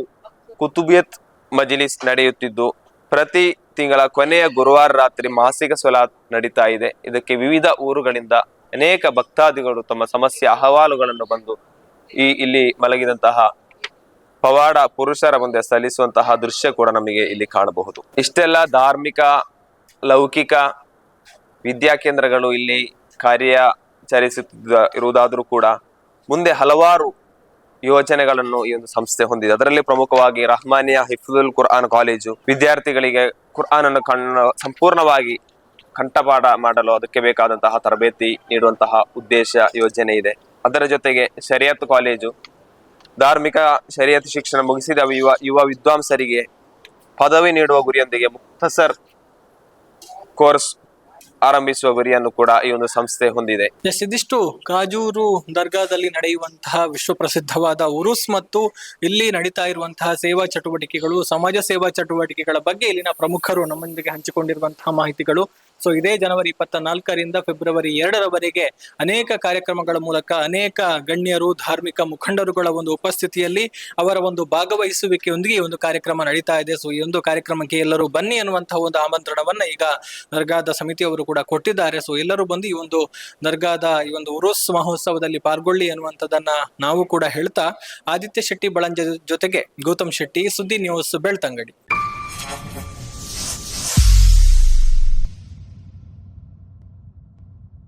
ಕುತುಬಿಯತ್ ಮಜ್ಲಿಸ್ ನಡೆಯುತ್ತಿದ್ದು, ಪ್ರತಿ ತಿಂಗಳ ಕೊನೆಯ ಗುರುವಾರ ರಾತ್ರಿ ಮಾಸಿಕ ಸ್ವಲಾತ್ ನಡೀತಾ ಇದೆ. ಇದಕ್ಕೆ ವಿವಿಧ ಊರುಗಳಿಂದ ಅನೇಕ ಭಕ್ತಾದಿಗಳು ತಮ್ಮ ಸಮಸ್ಯೆ ಅಹವಾಲುಗಳನ್ನು ಬಂದು ಇಲ್ಲಿ ಮಲಗಿದಂತಹ ಪವಾಡ ಪುರುಷರ ಮುಂದೆ ಸಲ್ಲಿಸುವಂತಹ ದೃಶ್ಯ ಕೂಡ ನಮಗೆ ಇಲ್ಲಿ ಕಾಣಬಹುದು. ಇಷ್ಟೆಲ್ಲ ಧಾರ್ಮಿಕ ಲೌಕಿಕ ವಿದ್ಯಾಕೇಂದ್ರಗಳು ಇಲ್ಲಿ ಕಾರ್ಯಾಚರಿಸುತ್ತಿರುವುದಾದರೂ ಕೂಡ ಮುಂದೆ ಹಲವಾರು ಯೋಜನೆಗಳನ್ನು ಈ ಒಂದು ಸಂಸ್ಥೆ ಹೊಂದಿದೆ. ಅದರಲ್ಲಿ ಪ್ರಮುಖವಾಗಿ ರಹಮಾನಿಯಾ ಹಿಫ್ಜುಲ್ ಕುರ್ಆನ್ ಕಾಲೇಜು ವಿದ್ಯಾರ್ಥಿಗಳಿಗೆ ಕುರ್ಆನ್ ಅನ್ನು ಸಂಪೂರ್ಣವಾಗಿ ಕಂಠಪಾಠ ಮಾಡಲು ಅದಕ್ಕೆ ಬೇಕಾದಂತಹ ತರಬೇತಿ ನೀಡುವಂತಹ ಉದ್ದೇಶ ಯೋಜನೆ ಇದೆ. ಅದರ ಜೊತೆಗೆ ಶರಿಯತ್ ಕಾಲೇಜು ಧಾರ್ಮಿಕ ಶರಿಯತ್ ಶಿಕ್ಷಣ ಮುಗಿಸಿದ ಯುವ ವಿದ್ವಾಂಸರಿಗೆ ಪದವಿ ನೀಡುವ ಗುರಿಯೊಂದಿಗೆ ಮುಕ್ತಸರ್ ಕೋರ್ಸ್ ಆರಂಭಿಸುವ ಗುರಿಯನ್ನು ಕೂಡ ಈ ಒಂದು ಸಂಸ್ಥೆ ಹೊಂದಿದೆ. ಇದಿಷ್ಟು ಕಾಜೂರು ದರ್ಗಾದಲ್ಲಿ ನಡೆಯುವಂತಹ ವಿಶ್ವ ಪ್ರಸಿದ್ಧವಾದ ಉರುಸ್ ಮತ್ತು ಇಲ್ಲಿ ನಡೀತಾ ಇರುವಂತಹ ಸೇವಾ ಚಟುವಟಿಕೆಗಳು, ಸಮಾಜ ಸೇವಾ ಚಟುವಟಿಕೆಗಳ ಬಗ್ಗೆ ಇಲ್ಲಿನ ಪ್ರಮುಖರು ನಮ್ಮೊಂದಿಗೆ ಹಂಚಿಕೊಂಡಿರುವಂತಹ ಮಾಹಿತಿಗಳು. ಸೊ ಇದೇ ಜನವರಿ 24ರಿಂದ ಫೆಬ್ರವರಿ 2ರವರೆಗೆ ಅನೇಕ ಕಾರ್ಯಕ್ರಮಗಳ ಮೂಲಕ ಅನೇಕ ಗಣ್ಯರು, ಧಾರ್ಮಿಕ ಮುಖಂಡರುಗಳ ಒಂದು ಉಪಸ್ಥಿತಿಯಲ್ಲಿ ಅವರ ಒಂದು ಭಾಗವಹಿಸುವಿಕೆಯೊಂದಿಗೆ ಈ ಒಂದು ಕಾರ್ಯಕ್ರಮ ನಡೀತಾ ಇದೆ. ಸೊ ಈ ಒಂದು ಕಾರ್ಯಕ್ರಮಕ್ಕೆ ಎಲ್ಲರೂ ಬನ್ನಿ ಅನ್ನುವಂತಹ ಒಂದು ಆಮಂತ್ರಣವನ್ನ ಈಗ ದರ್ಗಾದ ಸಮಿತಿಯವರು ಕೂಡ ಕೊಟ್ಟಿದ್ದಾರೆ. ಸೊ ಎಲ್ಲರೂ ಬಂದು ಈ ಒಂದು ದರ್ಗಾದ ಈ ಒಂದು ಉರುಸ್ ಮಹೋತ್ಸವದಲ್ಲಿ ಪಾಲ್ಗೊಳ್ಳಿ ಅನ್ನುವಂಥದ್ದನ್ನ ನಾವು ಕೂಡ ಹೇಳ್ತಾ, ಆದಿತ್ಯ ಶೆಟ್ಟಿ ಬಳಂಜ ಜೊತೆಗೆ ಗೌತಮ್ ಶೆಟ್ಟಿ, ಸುದ್ದಿ ನ್ಯೂಸ್, ಬೆಳ್ತಂಗಡಿ.